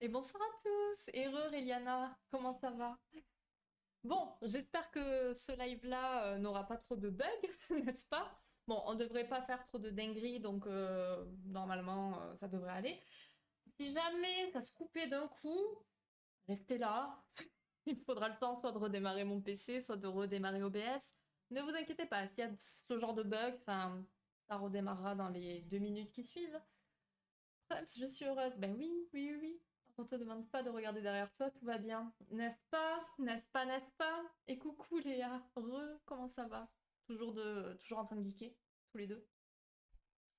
Et bonsoir à tous, heureux Eliana, comment ça va? Bon, j'espère que ce live-là n'aura pas trop de bugs, n'est-ce pas? Bon, on devrait pas faire trop de dingueries, donc normalement ça devrait aller. Si jamais ça se coupait d'un coup, restez là. Il faudra le temps soit de redémarrer mon PC, soit de redémarrer OBS. Ne vous inquiétez pas, s'il y a ce genre de bug, enfin, ça redémarrera dans les 2 minutes qui suivent. Je suis heureuse. Ben oui, oui, oui, oui. On te demande pas de regarder derrière toi, tout va bien. N'est-ce pas? N'est-ce pas? N'est-ce pas? Et coucou Léa. Comment ça va? Toujours en train de geeker, tous les deux.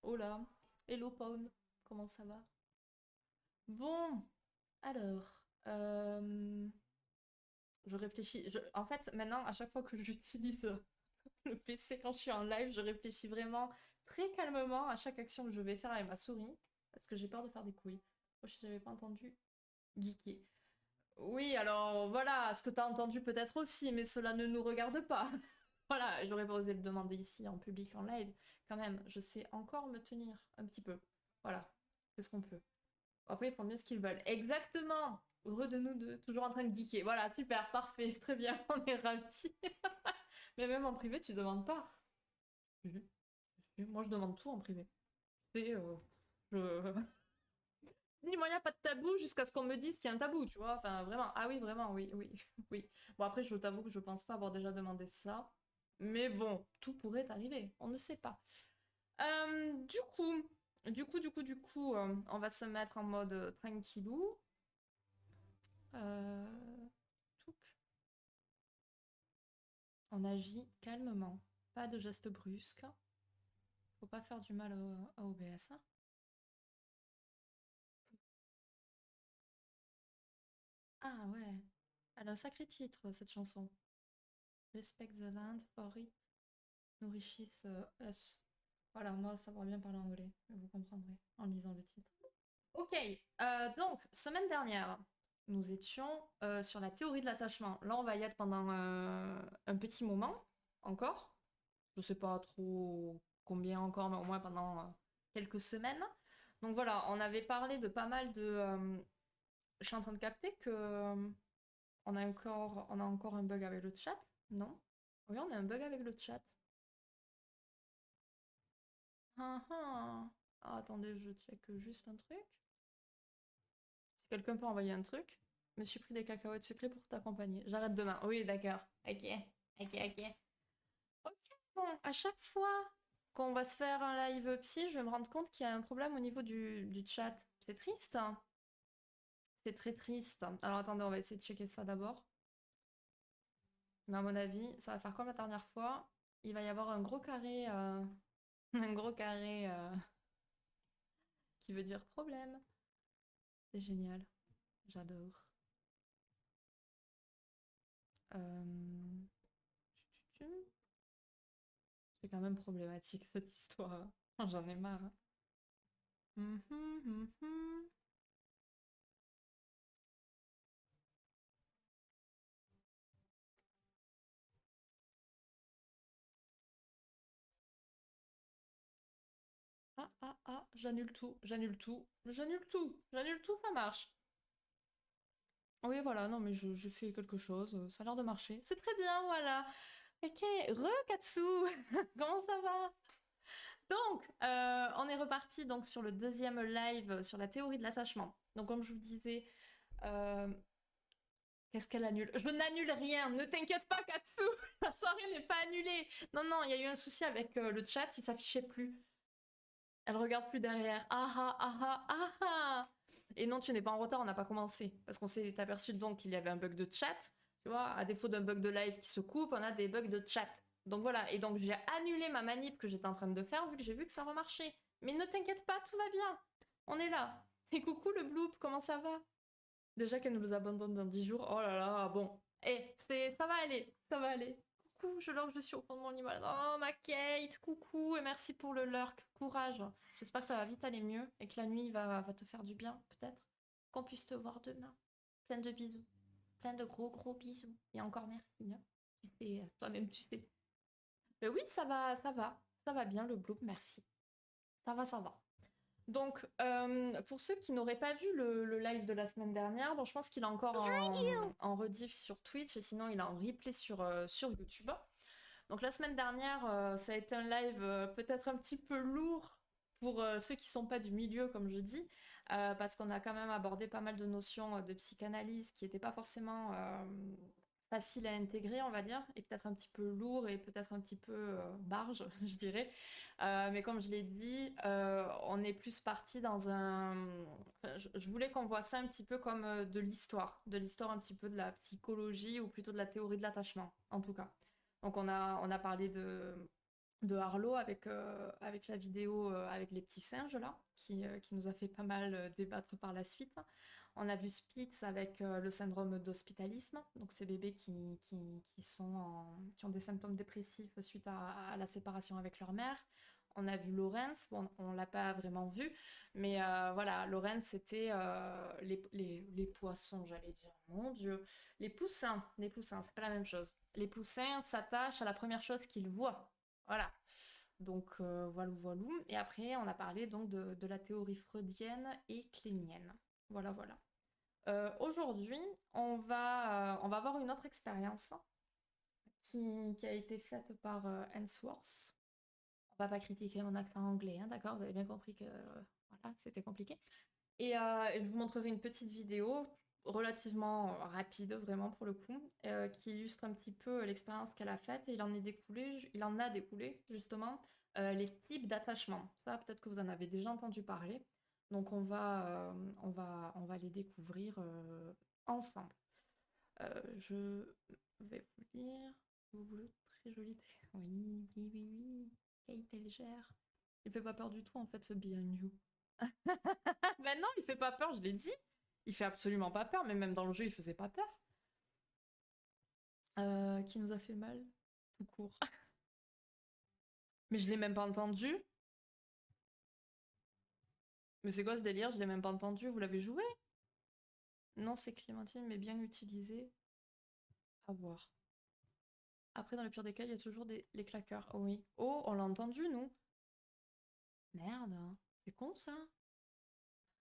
Oh là. Hello Pawn. Comment ça va? Bon, alors. Je réfléchis. En fait, maintenant, à chaque fois que j'utilise le PC quand je suis en live, je réfléchis vraiment très calmement à chaque action que je vais faire avec ma souris. Parce que j'ai peur de faire des couilles. Oh, si j'avais pas entendu geeker. Oui, alors voilà, ce que tu as entendu peut-être aussi, mais cela ne nous regarde pas. Voilà, j'aurais pas osé le demander ici en public, en live. Quand même, je sais encore me tenir un petit peu. Voilà, c'est ce qu'on peut. Après, ils font mieux ce qu'ils veulent. Exactement. Heureux de nous deux, toujours en train de geeker. Voilà, super, parfait, très bien, on est ravis. Mais même en privé, tu demandes pas. Moi, je demande tout en privé. C'est, je... Dis-moi, il n'y a pas de tabou jusqu'à ce qu'on me dise qu'il y a un tabou, tu vois. Enfin, vraiment. Ah oui, vraiment, oui, oui, oui. Bon, après, je t'avoue que je pense pas avoir déjà demandé ça. Mais bon, tout pourrait arriver. On ne sait pas. Du coup, on va se mettre en mode tranquillou. Euh, touc. On agit calmement. Pas de gestes brusques. Faut pas faire du mal à OBS, hein. Ah ouais. Elle a un sacré titre, cette chanson. Respect the land for it nourishes us. Voilà, moi, ça va bien parler anglais, mais vous comprendrez en lisant le titre. Ok, donc, semaine dernière, nous étions sur la théorie de l'attachement. Là, on va y être pendant un petit moment, encore. Je sais pas trop combien encore, mais au moins pendant quelques semaines. Donc voilà, on avait parlé de pas mal de... je suis en train de capter que on a encore un bug avec le chat, non? Oui, on a un bug avec le chat. Ah, ah. Ah, attendez, je check juste un truc. Si quelqu'un peut envoyer un truc. Me suis pris des cacahuètes sucrées pour t'accompagner. J'arrête demain. Oui, d'accord. Ok. Ok, ok. Ok, bon, à chaque fois qu'on va se faire un live psy, je vais me rendre compte qu'il y a un problème au niveau du chat. C'est triste, hein. C'est très triste. Alors attendez, on va essayer de checker ça d'abord. Mais à mon avis, ça va faire comme la dernière fois. Il va y avoir un gros carré, un gros carré qui veut dire problème. C'est génial. J'adore. Euh, C'est quand même problématique cette histoire. J'en ai marre. Mhm, mhm. Ah, ah, ah, j'annule tout, j'annule tout, j'annule tout, j'annule tout, ça marche. Oui, voilà, non, mais je fais quelque chose, ça a l'air de marcher. C'est très bien, voilà. Ok, re-Katsu, comment ça va? Donc, on est reparti donc sur le deuxième live sur la théorie de l'attachement. Donc, comme je vous disais, euh, qu'est-ce qu'elle annule? Je n'annule rien, ne t'inquiète pas, Katsu, la soirée n'est pas annulée. Non, non, il y a eu un souci avec le chat, il s'affichait plus. Elle regarde plus derrière. Ah ah ah ah ah ah. Et non, tu n'es pas en retard, on n'a pas commencé. Parce qu'on s'est aperçu donc qu'il y avait un bug de chat. Tu vois, à défaut d'un bug de live qui se coupe, on a des bugs de chat. Donc voilà, et donc j'ai annulé ma manip que j'étais en train de faire vu que j'ai vu que ça remarchait. Mais ne t'inquiète pas, tout va bien. On est là. Et coucou le bloop, comment ça va? Déjà qu'elle nous abandonne dans 10 jours. Oh là là, bon. Eh, ça va aller, ça va aller. Coucou, je suis au fond de mon lit. Oh, ma Kate, coucou, et merci pour le lurk. Courage. J'espère que ça va vite aller mieux et que la nuit va te faire du bien, peut-être. Qu'on puisse te voir demain. Plein de bisous. Plein de gros, gros bisous. Et encore merci, hein. Tu sais, toi-même, tu sais. Mais oui, ça va, ça va. Ça va bien, le bloop, merci. Ça va, ça va. Donc, pour ceux qui n'auraient pas vu le live de la semaine dernière, bon, je pense qu'il est encore en rediff sur Twitch et sinon il est en replay sur YouTube. Donc la semaine dernière, ça a été un live peut-être un petit peu lourd pour ceux qui sont pas du milieu, comme je dis, parce qu'on a quand même abordé pas mal de notions de psychanalyse qui n'étaient pas forcément faciles à intégrer, on va dire, et peut-être un petit peu lourd et peut-être un petit peu barge, je dirais. Mais comme je l'ai dit, on est plus parti dans un... Enfin, je voulais qu'on voit ça un petit peu comme de l'histoire un petit peu de la psychologie ou plutôt de la théorie de l'attachement, en tout cas. Donc on a parlé de Harlow avec la vidéo avec les petits singes là, qui nous a fait pas mal débattre par la suite. On a vu Spitz avec le syndrome d'hospitalisme, donc ces bébés qui ont des symptômes dépressifs suite à la séparation avec leur mère. On a vu Lawrence, bon, on l'a pas vraiment vu, mais voilà, Lawrence c'était les poissons, j'allais dire, mon Dieu, les poussins, c'est pas la même chose. Les poussins s'attachent à la première chose qu'ils voient, voilà. Donc voilà, voilà. Et après, on a parlé donc de la théorie freudienne et kleinienne. Voilà, voilà. Aujourd'hui, on va avoir une autre expérience qui a été faite par Hensworth. On va pas critiquer mon accent anglais, hein, d'accord? Vous avez bien compris que voilà, c'était compliqué. Et je vous montrerai une petite vidéo relativement rapide, vraiment pour le coup, qui illustre un petit peu l'expérience qu'elle a faite. Et il en a découlé justement les types d'attachement. Ça, peut-être que vous en avez déjà entendu parler. Donc on va les découvrir ensemble. Je vais vous lire. Vous voulez très joli. Oui, oui, oui, oui. Kate Elgert. Il fait pas peur du tout en fait ce Behind You. Ben non, il fait pas peur, je l'ai dit. Il fait absolument pas peur, mais même dans le jeu, il faisait pas peur. Qui nous a fait mal, tout court. Mais je l'ai même pas entendu. Mais c'est quoi ce délire? Je l'ai même pas entendu. Vous l'avez joué? Non, c'est Clémentine, mais bien utilisé. À voir. Après, dans le pire des cas, il y a toujours les claqueurs. Oh oui. Oh, on l'a entendu, nous. Merde. C'est con, ça.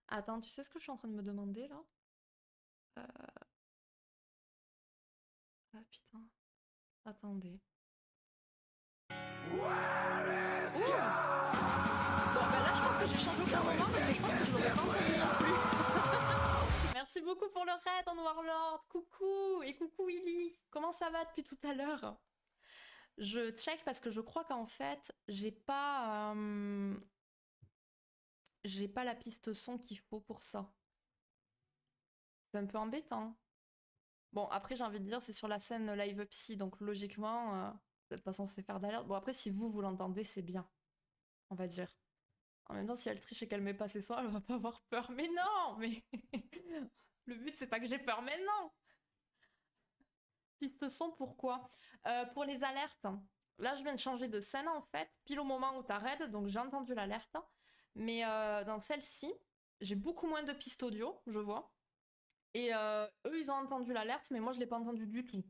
Attends, tu sais ce que je suis en train de me demander, là? Ah, putain. Attendez. Ouh. Bon, bah là, je pense que j'ai changé au bon moment parce que je pense que je l'aurais pas entendu non plus. Merci beaucoup pour le raid en Warlord. Coucou et coucou Willy. Comment ça va depuis tout à l'heure? Je check parce que je crois qu'en fait, j'ai pas la piste son qu'il faut pour ça. C'est un peu embêtant. Bon, après, j'ai envie de dire, c'est sur la scène live psy, donc logiquement, vous n'êtes pas censé faire d'alerte. Bon, après, si vous l'entendez, c'est bien, on va dire. En même temps, si elle triche et qu'elle met pas ses soins, elle va pas avoir peur. Mais non, mais le but c'est pas que j'ai peur maintenant. Piste son, pourquoi? Pour les alertes. Là, je viens de changer de scène en fait, pile au moment où t'arrêtes, donc j'ai entendu l'alerte. Mais dans celle-ci, j'ai beaucoup moins de pistes audio, je vois. Et eux, ils ont entendu l'alerte, mais moi, je l'ai pas entendu du tout.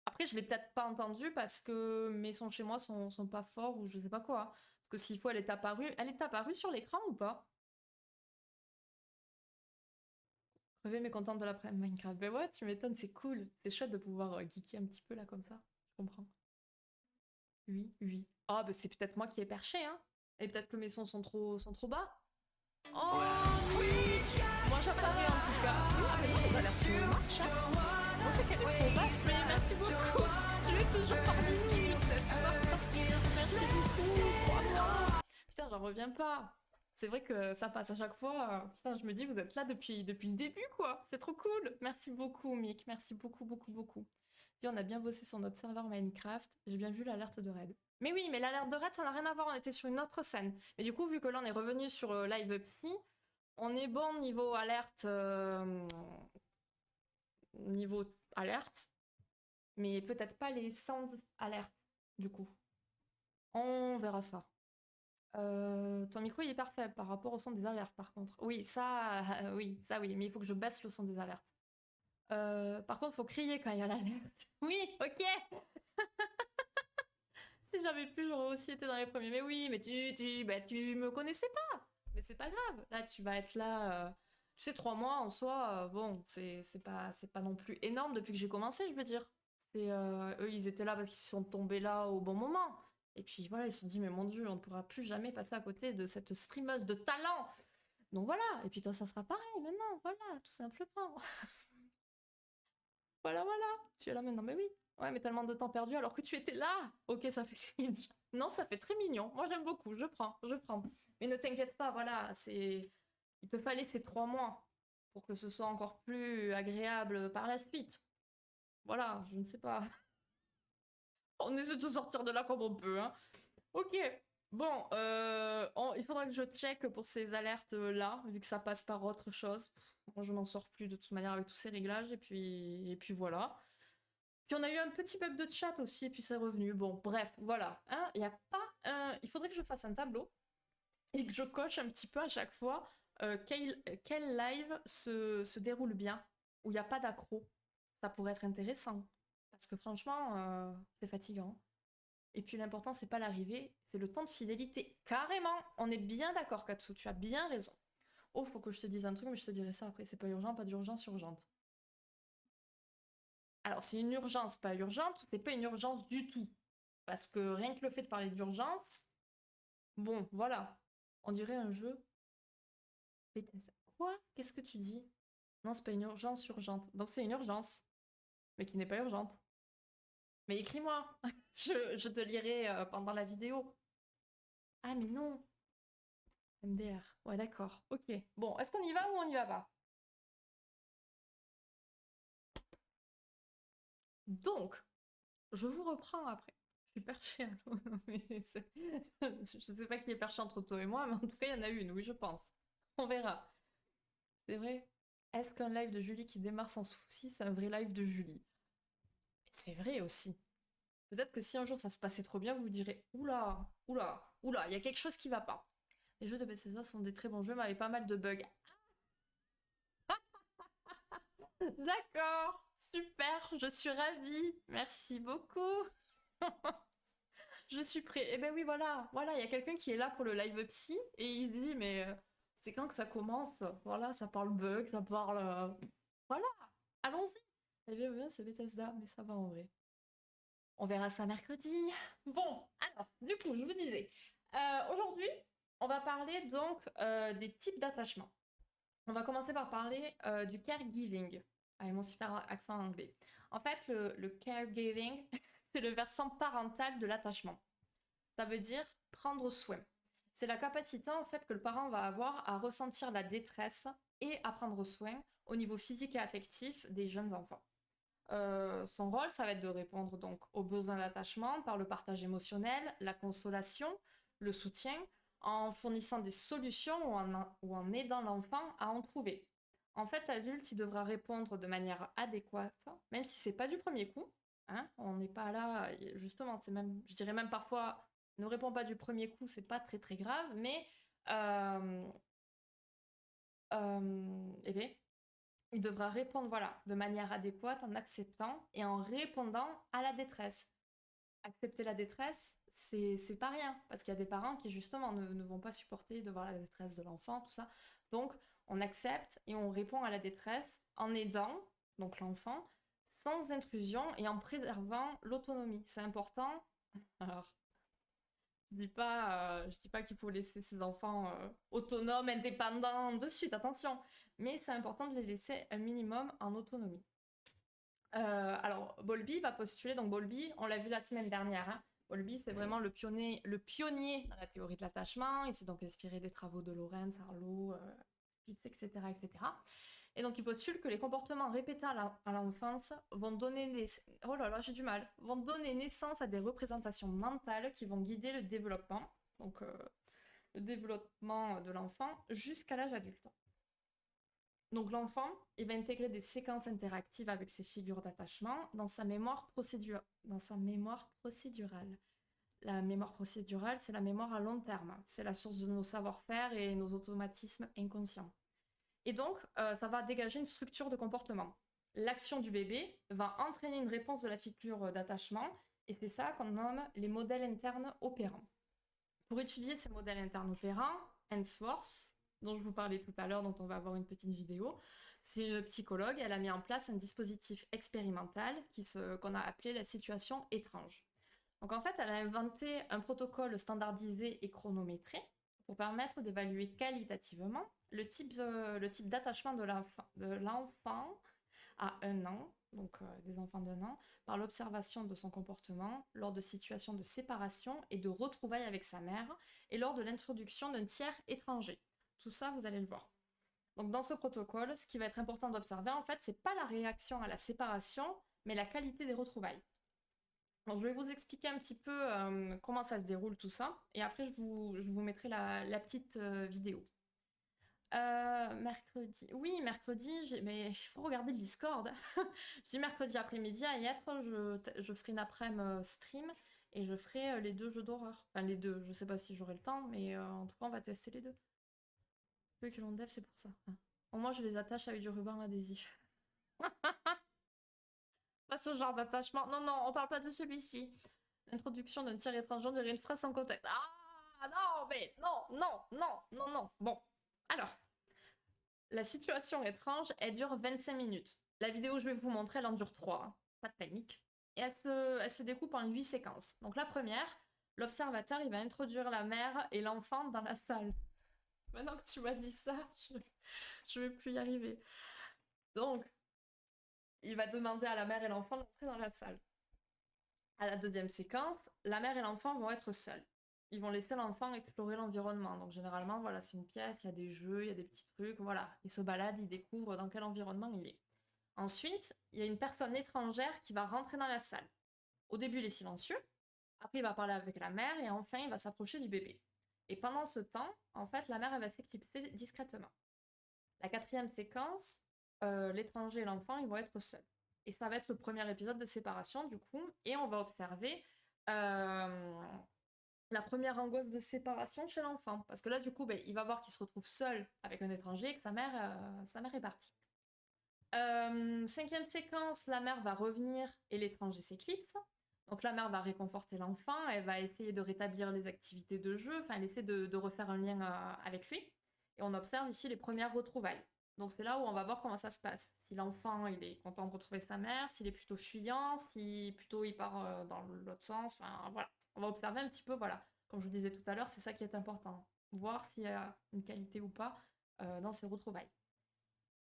Après, je l'ai peut-être pas entendu parce que mes sons chez moi sont pas forts ou je sais pas quoi. Parce que s'il faut, elle est apparue sur l'écran ou pas? Crevée mécontente de l'après Minecraft. Ben ouais, tu m'étonnes, c'est cool. C'est chouette de pouvoir geeker un petit peu là comme ça. Je comprends. Oui, oui. Ah, bah c'est peut-être moi qui ai perché, hein. Et peut-être que mes sons sont trop bas. Oh oui. Moi j'apparais en tout cas. Ah, mais non, ça a l'air que marche, hein. Non, c'est qu'elle est trop basse, mais merci beaucoup. Tu es toujours parmi nous, n'est-ce pas? Merci beaucoup, 3 mois. Putain, j'en reviens pas. C'est vrai que ça passe à chaque fois. Putain, je me dis, vous êtes là depuis le début, quoi. C'est trop cool. Merci beaucoup, Mick. Merci beaucoup, beaucoup, beaucoup. Puis on a bien bossé sur notre serveur Minecraft. J'ai bien vu l'alerte de raid. Mais oui, mais l'alerte de raid, ça n'a rien à voir. On était sur une autre scène. Mais du coup, vu que là, on est revenu sur Live Psy, on est bon niveau alerte. Niveau alerte. Mais peut-être pas les sound alertes, du coup. On verra ça. Ton micro il est parfait par rapport au son des alertes par contre. Oui, ça, oui, ça oui, mais il faut que je baisse le son des alertes. Par contre, il faut crier quand il y a l'alerte. Oui, ok. Si j'avais pu, j'aurais aussi été dans les premiers. Mais oui, mais tu me connaissais pas. Mais c'est pas grave. Là, tu vas être là. Tu sais, 3 mois en soi, bon, c'est pas non plus énorme depuis que j'ai commencé, je veux dire. Eux, ils étaient là parce qu'ils sont tombés là au bon moment. Et puis voilà, ils se sont dit, mais mon Dieu, on ne pourra plus jamais passer à côté de cette streameuse de talent. Donc voilà. Et puis toi, ça sera pareil maintenant. Voilà, tout simplement. Voilà, voilà. Tu es là maintenant, mais oui. Ouais, mais tellement de temps perdu alors que tu étais là. Ok, ça fait cringe. Non, ça fait très mignon. Moi, j'aime beaucoup. Je prends, je prends. Mais ne t'inquiète pas, voilà, il te fallait ces 3 mois pour que ce soit encore plus agréable par la suite. Voilà, je ne sais pas. On essaie de sortir de là comme on peut, hein. Ok. Bon, il faudra que je check pour ces alertes-là, vu que ça passe par autre chose. Moi, je m'en sors plus de toute manière avec tous ces réglages, et puis voilà. Puis on a eu un petit bug de chat aussi, et puis c'est revenu. Bon, bref, voilà. Hein, y a pas il faudrait que je fasse un tableau et que je coche un petit peu à chaque fois quel live se déroule bien, où il n'y a pas d'accro. Ça pourrait être intéressant. Parce que franchement, c'est fatigant. Et puis l'important, c'est pas l'arrivée, c'est le temps de fidélité. Carrément, on est bien d'accord, Katsu, tu as bien raison. Oh, faut que je te dise un truc, mais je te dirai ça après. C'est pas urgent, pas d'urgence urgente. Alors, c'est une urgence pas urgente ou c'est pas une urgence du tout? Parce que rien que le fait de parler d'urgence, bon, voilà. On dirait un jeu Bethesda. Quoi? Qu'est-ce que tu dis? Non, c'est pas une urgence urgente. Donc c'est une urgence, mais qui n'est pas urgente. Mais écris-moi, je te lirai pendant la vidéo. Ah mais non, MDR. Ouais, d'accord. Ok. Bon, est-ce qu'on y va ou on n'y va pas? Donc, je vous reprends après. Je suis perchée à l'eau. Je sais pas qui est perché entre toi et moi, mais en tout cas, il y en a une, oui, je pense. On verra. C'est vrai. Est-ce qu'un live de Julie qui démarre sans souci, c'est un vrai live de Julie? C'est vrai aussi. Peut-être que si un jour ça se passait trop bien, vous vous direz oula, oula, oula, il y a quelque chose qui va pas. Les jeux de Bethesda sont des très bons jeux, mais avec pas mal de bugs. D'accord, super, je suis ravie. Merci beaucoup. Je suis prêt. Eh ben oui, voilà, voilà, il y a quelqu'un qui est là pour le live psy et il dit mais c'est quand que ça commence? Voilà, ça parle bug, ça parle. Voilà, allons-y. Eh bien, oui, c'est Bethesda, mais ça va en vrai. On verra ça mercredi. Bon, alors, du coup, je vous disais, aujourd'hui, on va parler donc des types d'attachement. On va commencer par parler du caregiving, avec mon super accent anglais. En fait, le caregiving, c'est le versant parental de l'attachement. Ça veut dire prendre soin. C'est la capacité en fait que le parent va avoir à ressentir la détresse et à prendre soin au niveau physique et affectif des jeunes enfants. Son rôle, ça va être de répondre donc aux besoins d'attachement par le partage émotionnel, la consolation, le soutien, en fournissant des solutions ou en aidant l'enfant à en trouver. En fait, l'adulte, il devra répondre de manière adéquate, même si c'est pas du premier coup. Hein, on n'est pas là, justement, c'est même, je dirais même parfois, ne répond pas du premier coup, c'est pas très très grave, mais euh, eh bien, il devra répondre voilà, de manière adéquate en acceptant et en répondant à la détresse. Accepter la détresse, c'est pas rien, parce qu'il y a des parents qui justement ne vont pas supporter de voir la détresse de l'enfant, tout ça. Donc, on accepte et on répond à la détresse en aidant donc l'enfant sans intrusion et en préservant l'autonomie. C'est important. Alors, je dis pas qu'il faut laisser ses enfants autonomes, indépendants de suite, attention. Mais c'est important de les laisser un minimum en autonomie. Alors, Bowlby va postuler, donc Bowlby, on l'a vu la semaine dernière, hein. Bowlby, c'est vraiment le pionnier dans la théorie de l'attachement. Il s'est donc inspiré des travaux de Lorenz, Harlow, Spitz, etc., etc. Et donc, il postule que les comportements répétés à l'enfance vont donner oh là là, j'ai du mal, vont donner naissance à des représentations mentales qui vont guider le développement, donc le développement de l'enfant jusqu'à l'âge adulte. Donc l'enfant, il va intégrer des séquences interactives avec ses figures d'attachement dans sa mémoire procédurale. La mémoire procédurale, c'est la mémoire à long terme. C'est la source de nos savoir-faire et nos automatismes inconscients. Et donc, ça va dégager une structure de comportement. L'action du bébé va entraîner une réponse de la figure d'attachement, et c'est ça qu'on nomme les modèles internes opérants. Pour étudier ces modèles internes opérants, Ainsworth, dont je vous parlais tout à l'heure, dont on va avoir une petite vidéo. C'est une psychologue, elle a mis en place un dispositif expérimental qu'on a appelé la situation étrange. Donc en fait, elle a inventé un protocole standardisé et chronométré pour permettre d'évaluer qualitativement le type d'attachement de l'enfant à 1 an, donc des enfants d'1 an, par l'observation de son comportement lors de situations de séparation et de retrouvailles avec sa mère et lors de l'introduction d'un tiers étranger. Tout ça, vous allez le voir. Donc dans ce protocole, ce qui va être important d'observer, en fait, c'est pas la réaction à la séparation, mais la qualité des retrouvailles. Donc je vais vous expliquer un petit peu comment ça se déroule tout ça, et après je vous mettrai la petite vidéo. Mercredi. Oui, mercredi, mais il faut regarder le Discord. Je dis mercredi après-midi à y être, je ferai une après-midi stream et je ferai les 2 jeux d'horreur. Enfin, les deux, je sais pas si j'aurai le temps, mais en tout cas, on va tester les deux. Eux qui l'ont dev, c'est pour ça. Au moins, je les attache avec du ruban adhésif. Pas ce genre d'attachement. Non, non, on parle pas de celui-ci. L'introduction d'un tir étranger, on dirait une phrase sans contexte. Ah non, mais non, non, non, non, non. Bon, alors. La situation étrange, elle dure 25 minutes. La vidéo que je vais vous montrer, elle en dure 3. Hein. Pas de panique. Et elle se découpe en 8 séquences. Donc la première, l'observateur, il va introduire la mère et l'enfant dans la salle. Maintenant que tu m'as dit ça, je vais plus y arriver. Donc, il va demander à la mère et l'enfant d'entrer dans la salle. À la deuxième séquence, la mère et l'enfant vont être seuls. Ils vont laisser l'enfant explorer l'environnement. Donc généralement, voilà, c'est une pièce, il y a des jeux, il y a des petits trucs, voilà. Il se balade, il découvre dans quel environnement il est. Ensuite, il y a une personne étrangère qui va rentrer dans la salle. Au début, il est silencieux. Après, il va parler avec la mère et enfin, il va s'approcher du bébé. Et pendant ce temps, en fait, la mère, elle va s'éclipser discrètement. La quatrième séquence, l'étranger et l'enfant, ils vont être seuls. Et ça va être le premier épisode de séparation, du coup, et on va observer la première angoisse de séparation chez l'enfant. Parce que là, du coup, ben, il va voir qu'il se retrouve seul avec un étranger et que sa mère est partie. Cinquième séquence, la mère va revenir et l'étranger s'éclipse. Donc la mère va réconforter l'enfant, elle va essayer de rétablir les activités de jeu, enfin elle essaie de refaire un lien avec lui. Et on observe ici les premières retrouvailles. Donc c'est là où on va voir comment ça se passe. Si l'enfant il est content de retrouver sa mère, s'il est plutôt fuyant, si plutôt il part dans l'autre sens, enfin voilà. On va observer un petit peu, voilà. Comme je vous disais tout à l'heure, c'est ça qui est important. Voir s'il y a une qualité ou pas dans ces retrouvailles.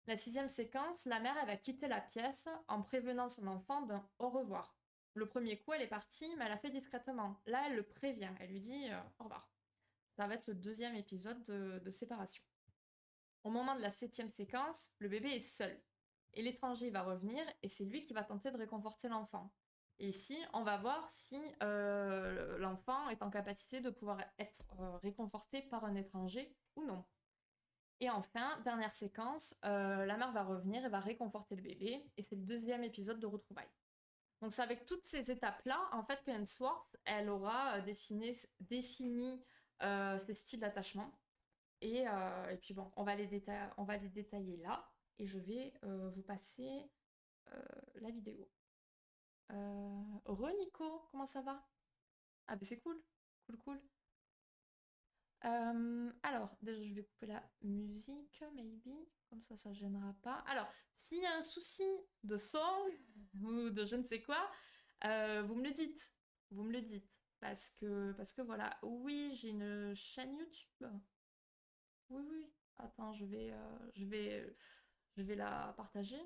La sixième séquence, la mère elle va quitter la pièce en prévenant son enfant d'un au revoir. Le premier coup, elle est partie, mais elle a fait discrètement. Là, elle le prévient, elle lui dit au revoir. Ça va être le deuxième épisode de séparation. Au moment de la septième séquence, le bébé est seul. Et l'étranger va revenir et c'est lui qui va tenter de réconforter l'enfant. Et ici, on va voir si l'enfant est en capacité de pouvoir être réconforté par un étranger ou non. Et enfin, dernière séquence, la mère va revenir et va réconforter le bébé, et c'est le deuxième épisode de retrouvailles. Donc c'est avec toutes ces étapes-là, en fait, que Hensworth, elle aura défini ses styles d'attachement. Et puis bon, on va les détailler là, et je vais vous passer la vidéo. Nico, comment ça va? Ah ben c'est cool, cool, cool. Alors, déjà, je vais couper la musique, maybe, comme ça gênera pas. Alors, s'il y a un souci de son ou de je ne sais quoi, vous me le dites. Vous me le dites. Parce que voilà. Oui, j'ai une chaîne YouTube. Oui, oui. Attends, je vais la partager,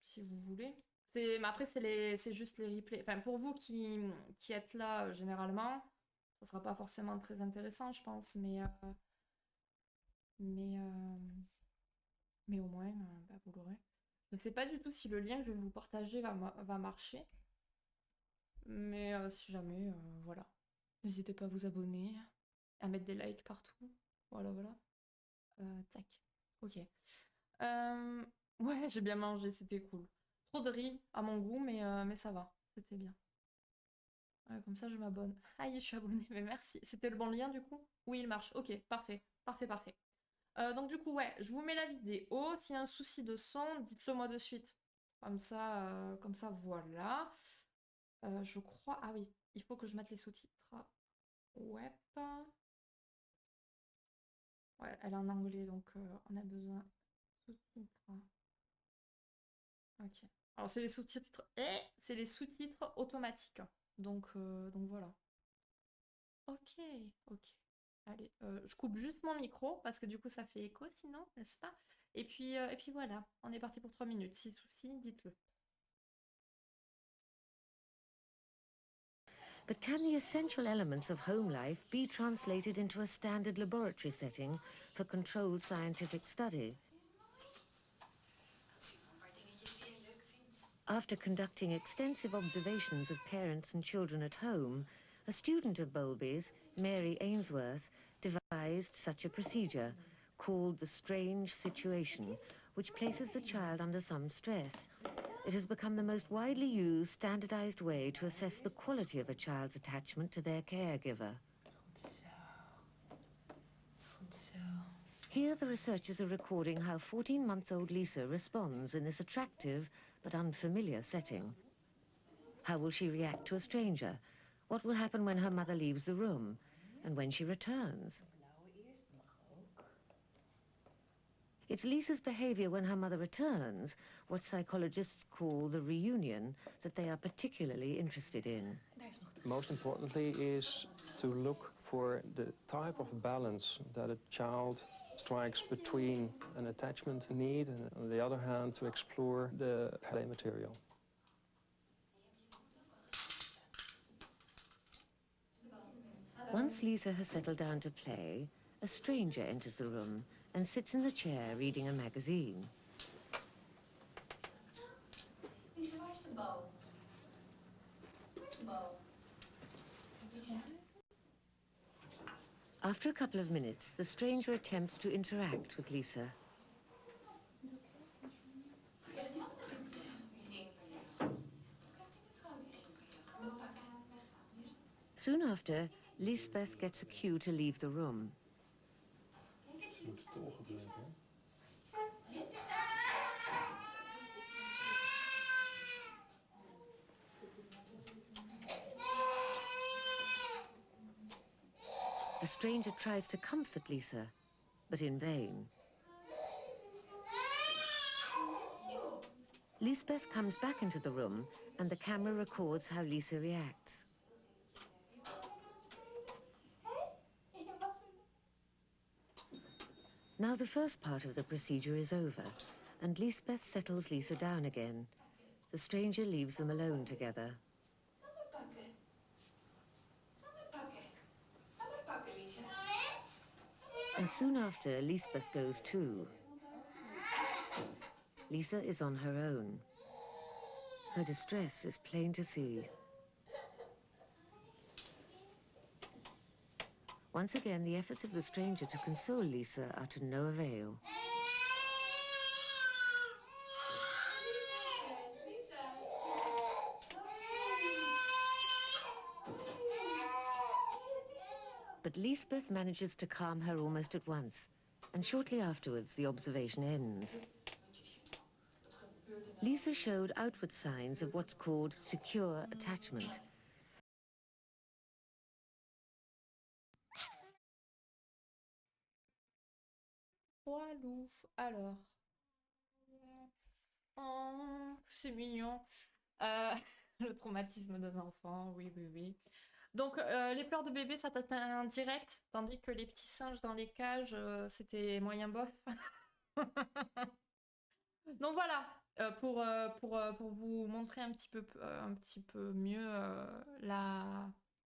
si vous voulez. Mais après, c'est juste les replays. Enfin, pour vous qui êtes là, généralement, ça sera pas forcément très intéressant, je pense, mais, euh, mais au moins, bah, vous l'aurez. Je ne sais pas du tout si le lien que je vais vous partager va marcher, mais si jamais, voilà. N'hésitez pas à vous abonner, à mettre des likes partout. Voilà, voilà. Tac. Ok. Ouais, j'ai bien mangé, c'était cool. Trop de riz à mon goût, mais ça va, c'était bien. Ouais, comme ça, je m'abonne. Aïe, je suis abonnée, mais merci. C'était le bon lien du coup? Oui, il marche. Ok, parfait, parfait, parfait. Donc du coup, ouais, je vous mets la vidéo. S'il y a un souci de son, dites-le moi de suite. Comme ça, voilà. Je crois... Ah oui, il faut que je mette les sous-titres web. Ouais, elle est en anglais, donc on a besoin de sous-titres. Ok. Alors c'est les sous-titres. C'est les sous-titres automatiques. Donc voilà. Ok, ok. Allez, je coupe juste mon micro parce que du coup ça fait écho sinon, n'est-ce pas? Et puis voilà, on est parti pour 3 minutes. Si souci, dites-le. But can the essential elements of home life be translated into a standard laboratory setting for controlled scientific study? After conducting extensive observations of parents and children at home, a student of Bowlby's, Mary Ainsworth, devised such a procedure called the strange situation, which places the child under some stress. It has become the most widely used standardized way to assess the quality of a child's attachment to their caregiver. Here the researchers are recording how 14-month-old Lisa responds in this attractive but unfamiliar setting. How will she react to a stranger? What will happen when her mother leaves the room? And when she returns? It's Lisa's behavior when her mother returns, what psychologists call the reunion, that they are particularly interested in. Most importantly is to look for the type of balance that a child strikes between an attachment need and, on the other hand, to explore the play material. Once Lisa has settled down to play, a stranger enters the room and sits in the chair reading a magazine. Lisa, where's the bow? Where's the bow? After a couple of minutes, the stranger attempts to interact with Lisa. Soon after, Lisbeth gets a cue to leave the room. The stranger tries to comfort Lisa, but in vain. Lisbeth comes back into the room and the camera records how Lisa reacts. Now the first part of the procedure is over, and Lisbeth settles Lisa down again. The stranger leaves them alone together. And soon after, Lisbeth goes too. Lisa is on her own. Her distress is plain to see. Once again, the efforts of the stranger to console Lisa are to no avail. But Lisbeth manages to calm her almost at once, and shortly afterwards the observation ends. Lisa showed outward signs of what's called secure attachment. Walou. Alors. Oh, c'est mignon. Euh, le traumatisme d'un enfant, oui, oui, oui. Donc, les pleurs de bébé, ça t'atteint direct, tandis que les petits singes dans les cages, c'était moyen bof. Donc voilà, pour vous montrer un petit peu mieux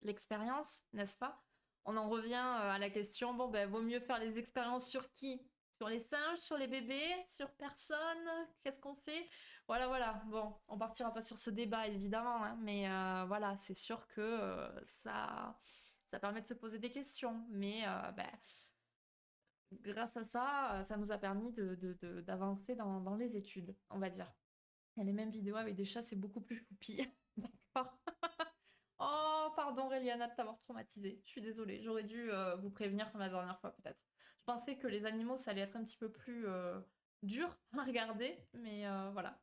l'expérience, n'est-ce pas? On en revient à la question, bon ben, vaut mieux faire les expériences sur qui? Sur les singes, sur les bébés, sur personne? Qu'est-ce qu'on fait? Voilà, voilà. Bon, on partira pas sur ce débat, évidemment, hein, mais voilà, c'est sûr que ça permet de se poser des questions. Mais ben, grâce à ça, ça nous a permis d'avancer dans les études, on va dire. Il y a les mêmes vidéos avec des chats, c'est beaucoup plus choupi. D'accord. Oh, pardon, Réliana, de t'avoir traumatisée. Je suis désolée, j'aurais dû vous prévenir comme la dernière fois, peut-être. Je pensais que les animaux, ça allait être un petit peu plus dur à regarder, mais voilà.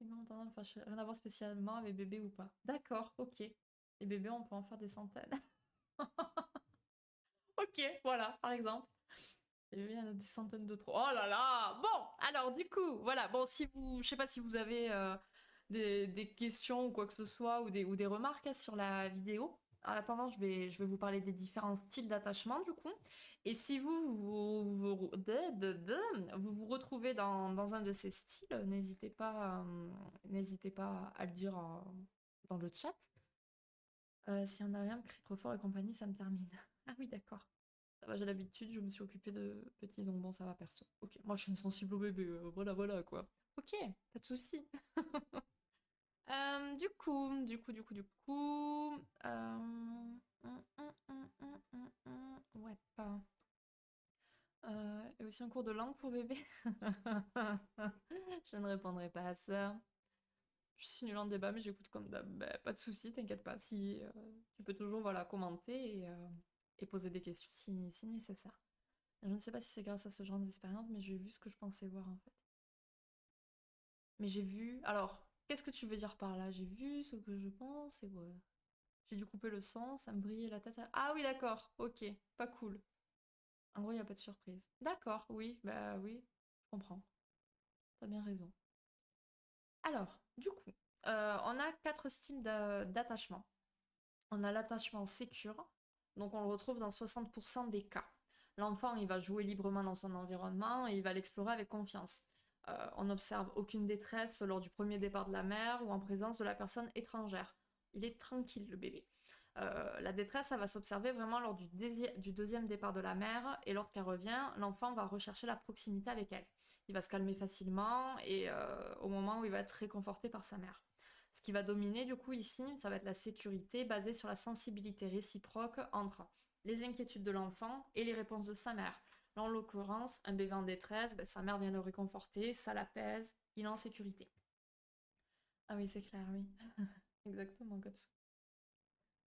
Et non, attends, enfin, rien à voir spécialement avec bébé ou pas. D'accord, ok. Les bébés, on peut en faire des centaines. Ok, voilà, par exemple. Il y en a des centaines de trop. Oh là là! Bon, alors du coup, voilà. Bon, si vous, je sais pas si vous avez des questions ou quoi que ce soit, ou des remarques hein, sur la vidéo. En attendant, je vais vous parler des différents styles d'attachement du coup. Et si vous vous retrouvez dans un de ces styles, n'hésitez pas à le dire dans le chat. Si un alien me crie trop fort et compagnie, ça me termine. Ah oui, d'accord. Ça va, j'ai l'habitude, je me suis occupée de petits, donc bon, ça va perso. Ok, moi je suis une sensible au bébé, voilà quoi. Ok, pas de soucis. Du coup... Ouais, pas... et aussi un cours de langue pour bébé. Je ne répondrai pas à ça. Je suis nulle en débat, mais j'écoute comme d'hab. Bah, pas de soucis, t'inquiète pas. Si, tu peux toujours voilà, commenter et poser des questions si nécessaire. Je ne sais pas si c'est grâce à ce genre d'expérience, mais j'ai vu ce que je pensais voir en fait. Mais j'ai vu. Alors, qu'est-ce que tu veux dire par là? J'ai vu ce que je pense et ouais. J'ai dû couper le son, ça me brillait la tête. Ah oui, d'accord, ok, pas cool. En gros, il n'y a pas de surprise. D'accord, oui, bah oui, je comprends. T'as bien raison. Alors, du coup, on a quatre styles d'attachement. On a l'attachement sécure, donc on le retrouve dans 60% des cas. L'enfant, il va jouer librement dans son environnement et il va l'explorer avec confiance. On n'observe aucune détresse lors du premier départ de la mère ou en présence de la personne étrangère. Il est tranquille, le bébé. La détresse, ça va s'observer vraiment lors du deuxième départ de la mère et lorsqu'elle revient, l'enfant va rechercher la proximité avec elle. Il va se calmer facilement et au moment où il va être réconforté par sa mère. Ce qui va dominer du coup ici, ça va être la sécurité basée sur la sensibilité réciproque entre les inquiétudes de l'enfant et les réponses de sa mère. Là, en l'occurrence, un bébé en détresse, ben, sa mère vient le réconforter, ça l'apaise, il est en sécurité. Ah oui, c'est clair, oui. Exactement, Katsu.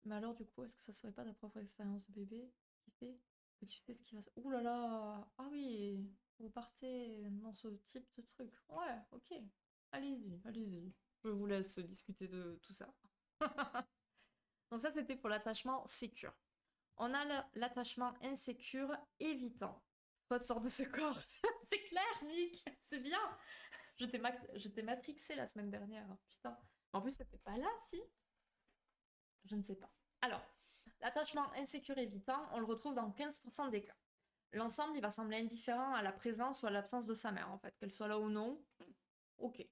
Mais alors, du coup, est-ce que ça serait pas ta propre expérience de bébé qui fait que tu sais ce qui va se... Ouh là là! Ah oui! Vous partez dans ce type de truc. Ouais, ok. Allez-y, allez-y. Je vous laisse discuter de tout ça. Donc ça, c'était pour l'attachement sécure. On a l'attachement insécure évitant. Toi, tu sors de ce corps. C'est clair, Nick! C'est bien! Je t'ai matrixé la semaine dernière. Putain. En plus, c'était pas là, si? Je ne sais pas. Alors, l'attachement insécure évitant, on le retrouve dans 15% des cas. L'ensemble, il va sembler indifférent à la présence ou à l'absence de sa mère, en fait. Qu'elle soit là ou non, ok.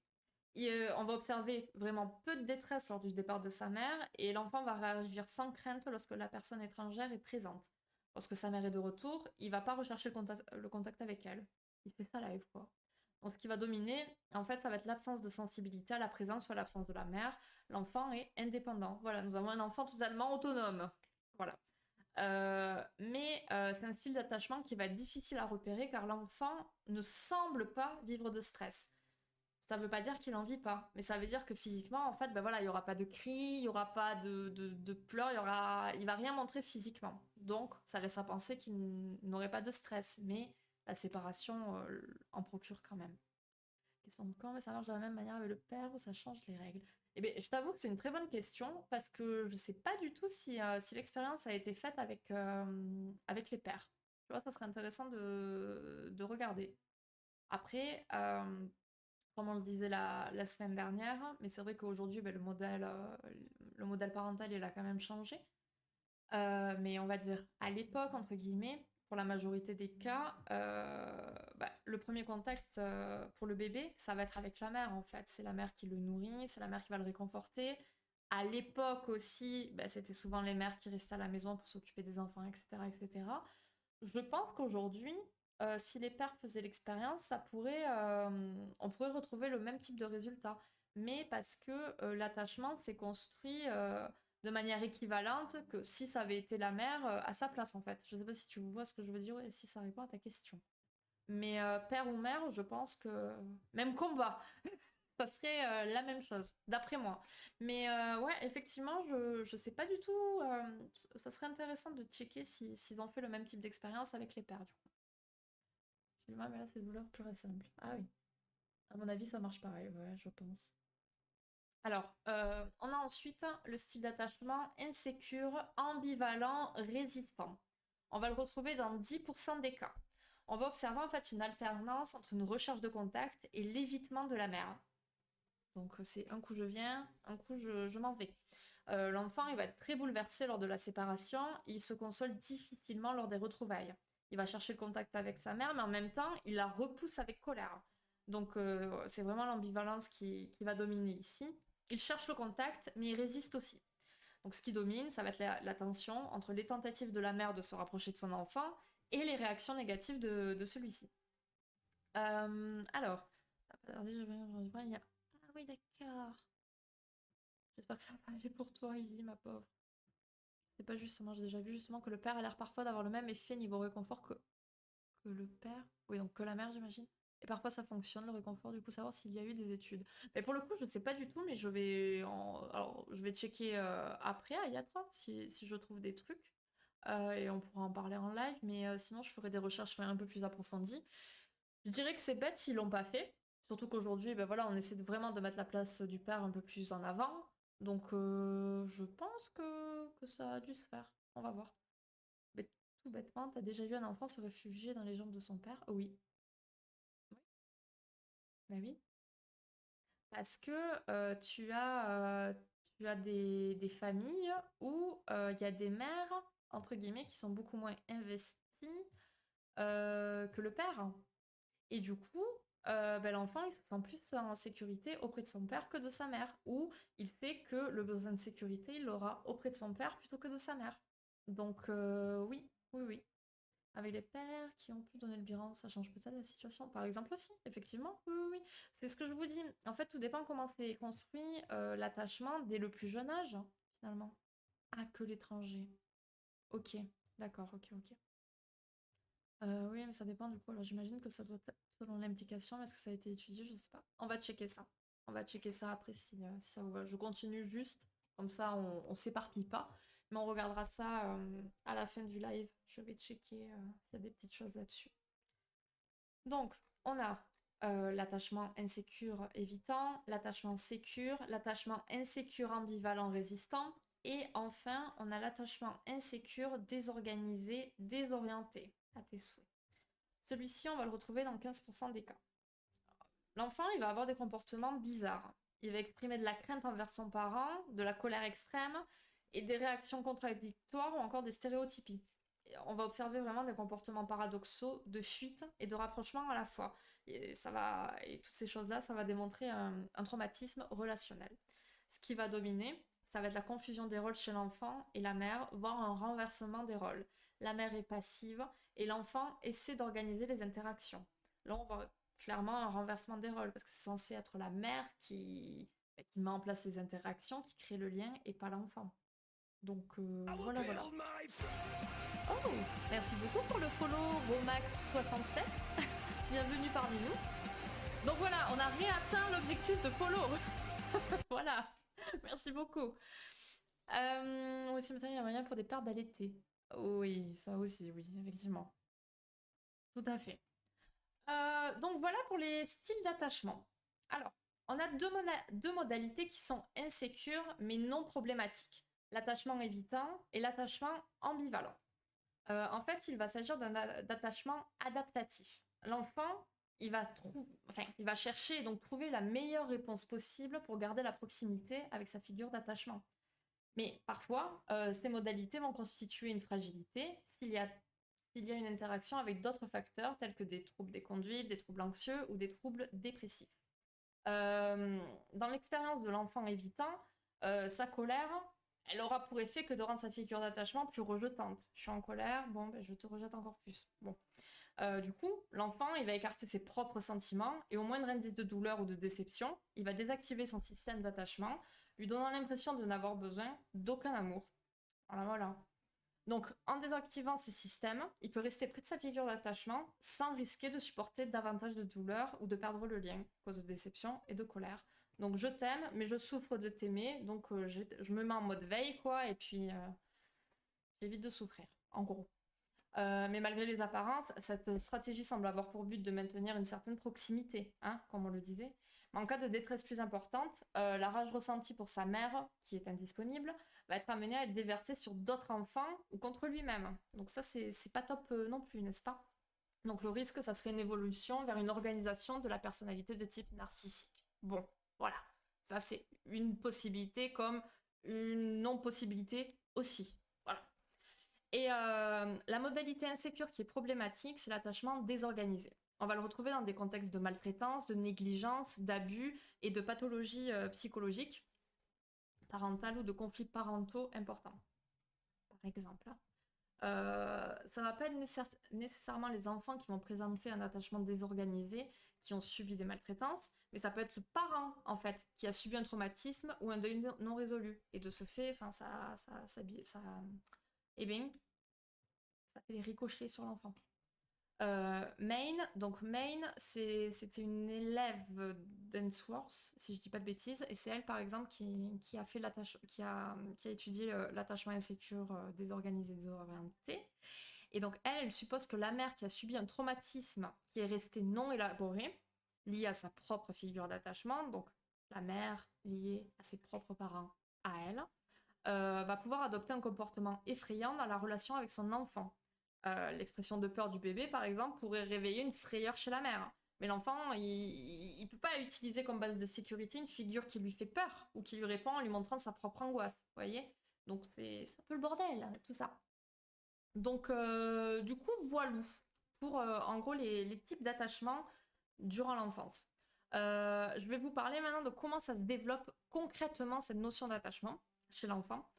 On va observer vraiment peu de détresse lors du départ de sa mère et l'enfant va réagir sans crainte lorsque la personne étrangère est présente. Lorsque sa mère est de retour, il va pas rechercher le contact avec elle. Il fait ça live, quoi. Donc, ce qui va dominer, en fait, ça va être l'absence de sensibilité à la présence ou à l'absence de la mère. L'enfant est indépendant. Voilà, nous avons un enfant totalement autonome. Voilà. Mais c'est un style d'attachement qui va être difficile à repérer car l'enfant ne semble pas vivre de stress. Ça ne veut pas dire qu'il en vit pas, mais ça veut dire que physiquement, en fait, ben voilà, il n'y aura pas de cris, il n'y aura pas de pleurs, il va rien montrer physiquement. Donc, ça laisse à penser qu'il n'aurait pas de stress, mais la séparation en procure quand même. Question de quand, mais ça marche de la même manière avec le père ou ça change les règles? Eh bien, je t'avoue que c'est une très bonne question parce que je sais pas du tout si l'expérience a été faite avec les pères. Tu vois, ça serait intéressant de regarder. Après, comme on le disait la semaine dernière, mais c'est vrai qu'aujourd'hui, ben, le modèle parental, il a quand même changé. Mais on va dire à l'époque, entre guillemets, pour la majorité des cas, bah, le premier contact pour le bébé, ça va être avec la mère en fait. C'est la mère qui le nourrit, c'est la mère qui va le réconforter. À l'époque aussi, bah, c'était souvent les mères qui restaient à la maison pour s'occuper des enfants, etc., etc. Je pense qu'aujourd'hui, si les pères faisaient l'expérience, on pourrait retrouver le même type de résultat. Mais parce que l'attachement s'est construit de manière équivalente que si ça avait été la mère à sa place, en fait. Je ne sais pas si tu vois ce que je veux dire et si ça répond à ta question. Mais père ou mère, je pense que même combat, ça serait la même chose, d'après moi. Mais ouais, effectivement, je sais pas du tout. Ça serait intéressant de checker s'ils ont fait le même type d'expérience avec les pères, du coup. Je dis, ouais, mais là, c'est douleur pure et simple. Ah oui. À mon avis, ça marche pareil, ouais, je pense. Alors, on a ensuite le style d'attachement insécure, ambivalent, résistant. On va le retrouver dans 10% des cas. on va observer en fait une alternance entre une recherche de contact et l'évitement de la mère. Donc c'est un coup je viens, un coup je m'en vais. L'enfant, il va être très bouleversé lors de la séparation, il se console difficilement lors des retrouvailles. Il va chercher le contact avec sa mère, mais en même temps, il la repousse avec colère. Donc c'est vraiment l'ambivalence qui va dominer ici. Il cherche le contact, mais il résiste aussi. Donc ce qui domine, ça va être la tension entre les tentatives de la mère de se rapprocher de son enfant et les réactions négatives de celui-ci. Alors, ah oui, d'accord. J'espère que ça va aller pour toi, Ellie, ma pauvre. C'est pas justement, j'ai déjà vu justement que le père a l'air parfois d'avoir le même effet niveau réconfort que le père. Oui, donc que la mère, j'imagine. Et parfois ça fonctionne, le réconfort, du coup, savoir s'il y a eu des études. Mais pour le coup, je sais pas du tout, mais alors, je vais checker après à Yatra si je trouve des trucs. Et on pourra en parler en live, mais sinon je ferai des recherches un peu plus approfondies. Je dirais que c'est bête s'ils l'ont pas fait. Surtout qu'aujourd'hui, ben voilà, on essaie vraiment de mettre la place du père un peu plus en avant. Donc je pense que ça a dû se faire. On va voir. Mais tout bêtement, t'as déjà vu un enfant se réfugier dans les jambes de son père? Oui. Oui. Bah oui. Parce que tu as des familles où il y a des mères, entre guillemets, qui sont beaucoup moins investies que le père. Et du coup, ben, l'enfant, il se sent plus en sécurité auprès de son père que de sa mère. Ou il sait que le besoin de sécurité, il l'aura auprès de son père plutôt que de sa mère. Donc oui, oui, oui. Avec les pères qui ont pu donner le bilan, ça change peut-être la situation. Par exemple aussi, effectivement, oui, oui, oui. C'est ce que je vous dis. En fait, tout dépend comment c'est construit l'attachement dès le plus jeune âge, finalement. Ah, que l'étranger. Ok, d'accord, ok, ok. Oui, mais ça dépend du coup. Alors j'imagine que ça doit être selon l'implication. Est-ce que ça a été étudié? Je sais pas. On va checker ça. On va checker ça après si ça vous va. Je continue juste. Comme ça, on s'éparpille pas. Mais on regardera ça à la fin du live. Je vais checker s'il y a des petites choses là-dessus. Donc, on a l'attachement insécure évitant, l'attachement sécure, l'attachement insécure ambivalent résistant, et enfin, on a l'attachement insécure désorganisé, désorienté, à tes souhaits. Celui-ci, on va le retrouver dans 15% des cas. L'enfant, il va avoir des comportements bizarres. Il va exprimer de la crainte envers son parent, de la colère extrême, et des réactions contradictoires ou encore des stéréotypies. Et on va observer vraiment des comportements paradoxaux de fuite et de rapprochement à la fois. Et toutes ces choses-là, ça va démontrer un traumatisme relationnel. Ce qui va dominer, ça va être la confusion des rôles chez l'enfant et la mère, voire un renversement des rôles. La mère est passive et l'enfant essaie d'organiser les interactions. Là, on voit clairement un renversement des rôles, parce que c'est censé être la mère qui met en place les interactions, qui crée le lien, et pas l'enfant. Donc voilà, voilà. Oh, merci beaucoup pour le follow, Romax67. Bienvenue parmi nous. Donc voilà, on a réatteint l'objectif de follow. Voilà, merci beaucoup. Aussi, maintenant, il y a moyen pour des pères d'allaiter. Oui, ça aussi, oui, effectivement. Tout à fait. Donc voilà pour les styles d'attachement. Alors, on a deux modalités qui sont insécures mais non problématiques. L'attachement évitant et l'attachement ambivalent. En fait, il va s'agir d'un attachement adaptatif. L'enfant, il va chercher et donc trouver la meilleure réponse possible pour garder la proximité avec sa figure d'attachement. Mais parfois, ces modalités vont constituer une fragilité s'il y a une interaction avec d'autres facteurs tels que des troubles des conduites, des troubles anxieux ou des troubles dépressifs. Dans l'expérience de l'enfant évitant, sa colère, elle aura pour effet que de rendre sa figure d'attachement plus rejetante. Je suis en colère, bon, ben, je te rejette encore plus. Bon. Du coup, l'enfant, il va écarter ses propres sentiments et au moindre indice de douleur ou de déception, il va désactiver son système d'attachement, lui donnant l'impression de n'avoir besoin d'aucun amour. Voilà, voilà. Donc, en désactivant ce système, il peut rester près de sa figure d'attachement sans risquer de supporter davantage de douleur ou de perdre le lien, à cause de déception et de colère. Donc, je t'aime, mais je souffre de t'aimer, donc je me mets en mode veille, quoi, et puis j'évite de souffrir, en gros. Mais malgré les apparences, cette stratégie semble avoir pour but de maintenir une certaine proximité, hein, comme on le disait. Mais en cas de détresse plus importante, la rage ressentie pour sa mère, qui est indisponible, va être amenée à être déversée sur d'autres enfants ou contre lui-même. Donc ça, c'est pas top non plus, n'est-ce pas? Donc le risque, ça serait une évolution vers une organisation de la personnalité de type narcissique. Bon, voilà. Ça, c'est une possibilité comme une non-possibilité aussi. Voilà. Et la modalité insécure qui est problématique, c'est l'attachement désorganisé. On va le retrouver dans des contextes de maltraitance, de négligence, d'abus et de pathologies psychologiques, parentales ou de conflits parentaux importants, par exemple. Ça ne va pas être nécessairement les enfants qui vont présenter un attachement désorganisé, qui ont subi des maltraitances, mais ça peut être le parent, en fait, qui a subi un traumatisme ou un deuil non résolu. Et de ce fait, eh bien, ça fait des ricochets sur l'enfant. Maine, c'était une élève d'Ainsworth, si je dis pas de bêtises, et c'est elle, par exemple, qui a fait qui a étudié l'attachement insécure, désorganisé, désorienté. Et donc, elle suppose que la mère qui a subi un traumatisme qui est resté non élaboré, lié à sa propre figure d'attachement, donc la mère liée à ses propres parents, à elle, va pouvoir adopter un comportement effrayant dans la relation avec son enfant. L'expression de peur du bébé, par exemple, pourrait réveiller une frayeur chez la mère. Mais l'enfant, il ne peut pas utiliser comme base de sécurité une figure qui lui fait peur ou qui lui répond en lui montrant sa propre angoisse. Vous voyez? Donc c'est un peu le bordel, tout ça. Donc, du coup, voilà pour en gros les types d'attachement durant l'enfance. Je vais vous parler maintenant de comment ça se développe concrètement cette notion d'attachement chez l'enfant.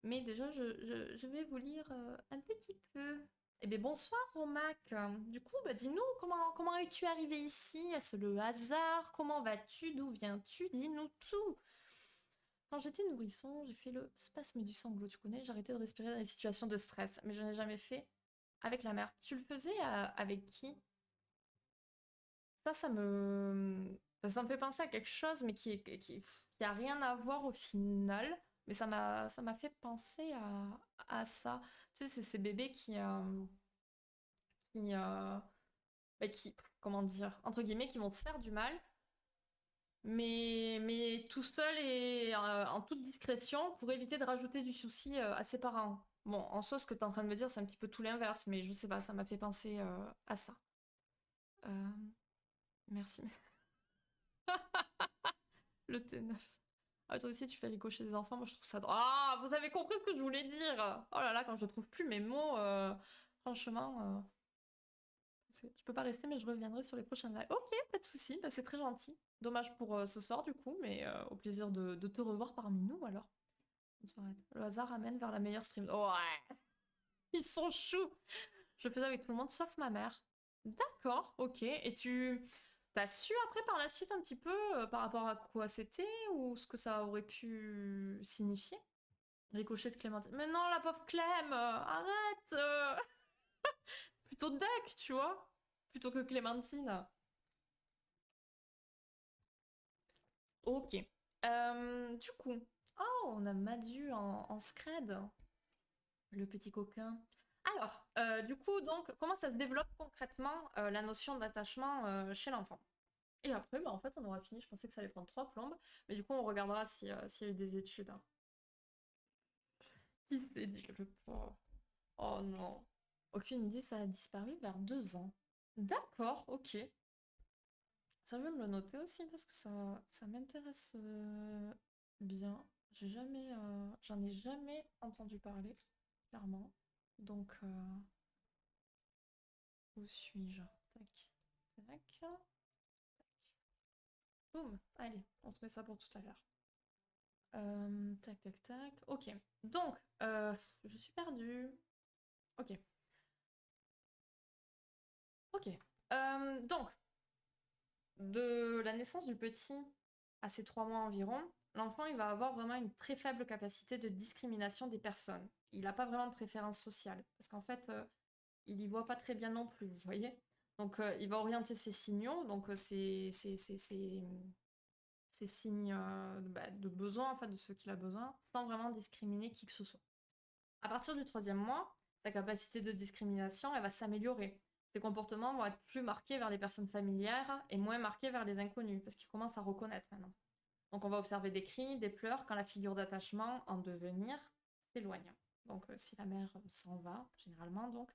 Mais déjà, je vais vous lire un petit peu. Eh bien, bonsoir Romac. Du coup, bah, dis-nous, comment es-tu arrivé ici? Est-ce le hasard? Comment vas-tu? D'où viens-tu? Dis-nous tout. Quand j'étais nourrisson, j'ai fait le spasme du sanglot, tu connais, j'ai arrêté de respirer dans les situations de stress, mais je n'ai jamais fait avec la mère. Tu le faisais avec qui? Ça me fait penser à quelque chose, mais qui a rien à voir au final. Mais ça m'a fait penser à ça. Tu sais, c'est ces bébés qui, euh, comment dire, entre guillemets, qui vont se faire du mal, mais tout seul et en toute discrétion pour éviter de rajouter du souci à ses parents. Bon, en soi, ce que tu es en train de me dire, c'est un petit peu tout l'inverse, mais je sais pas, ça m'a fait penser à ça. Euh, Merci. Le T9. Ah, toi aussi, tu fais ricocher des enfants. Moi, je trouve ça drôle. Ah, vous avez compris ce que je voulais dire. Oh là là, quand je trouve plus mes mots, franchement, je peux pas rester, mais je reviendrai sur les prochaines lives. Ok, pas de souci. Bah, c'est très gentil. Dommage pour ce soir, du coup, mais au plaisir de te revoir parmi nous, alors. On s'arrête. Le hasard amène vers la meilleure stream. Oh, ouais, ils sont choux. Je faisais avec tout le monde, sauf ma mère. D'accord, ok. Et t'as su après par la suite un petit peu par rapport à quoi c'était ou ce que ça aurait pu signifier? Ricochet de Clémentine. Mais non, la pauvre Clem, arrête plutôt Duck, tu vois, plutôt que Clémentine. Ok. Du coup. Oh, on a Madu en scred. Le petit coquin. Alors, du coup, donc, comment ça se développe concrètement la notion d'attachement chez l'enfant? Et après, bah, en fait, on aura fini. Je pensais que ça allait prendre 3 plombes. Mais du coup, on regardera s'il y a eu des études, hein. Qui s'est dit que le pauvre. Oh non. Aucune idée, ça a disparu vers 2 ans. D'accord, ok. Ça, je vais me le noter aussi parce que ça m'intéresse bien. J'en ai jamais entendu parler, clairement. Donc, où suis-je? Tac, tac. Boum, allez, on se met ça pour tout à l'heure. Tac, tac, tac. Ok, donc, je suis perdue. Ok, ok. Donc, de la naissance du petit à ses 3 mois environ, l'enfant il va avoir vraiment une très faible capacité de discrimination des personnes. Il n'a pas vraiment de préférence sociale, parce qu'en fait, il y voit pas très bien non plus, vous voyez. Donc, il va orienter ses signaux, donc ses signes de besoin, en fait, de ce qu'il a besoin, sans vraiment discriminer qui que ce soit. À partir du 3e mois, sa capacité de discrimination, elle va s'améliorer. Ses comportements vont être plus marqués vers les personnes familières et moins marqués vers les inconnus, parce qu'il commence à reconnaître maintenant. Donc on va observer des cris, des pleurs quand la figure d'attachement en devenir s'éloigne. Donc si la mère s'en va, généralement, donc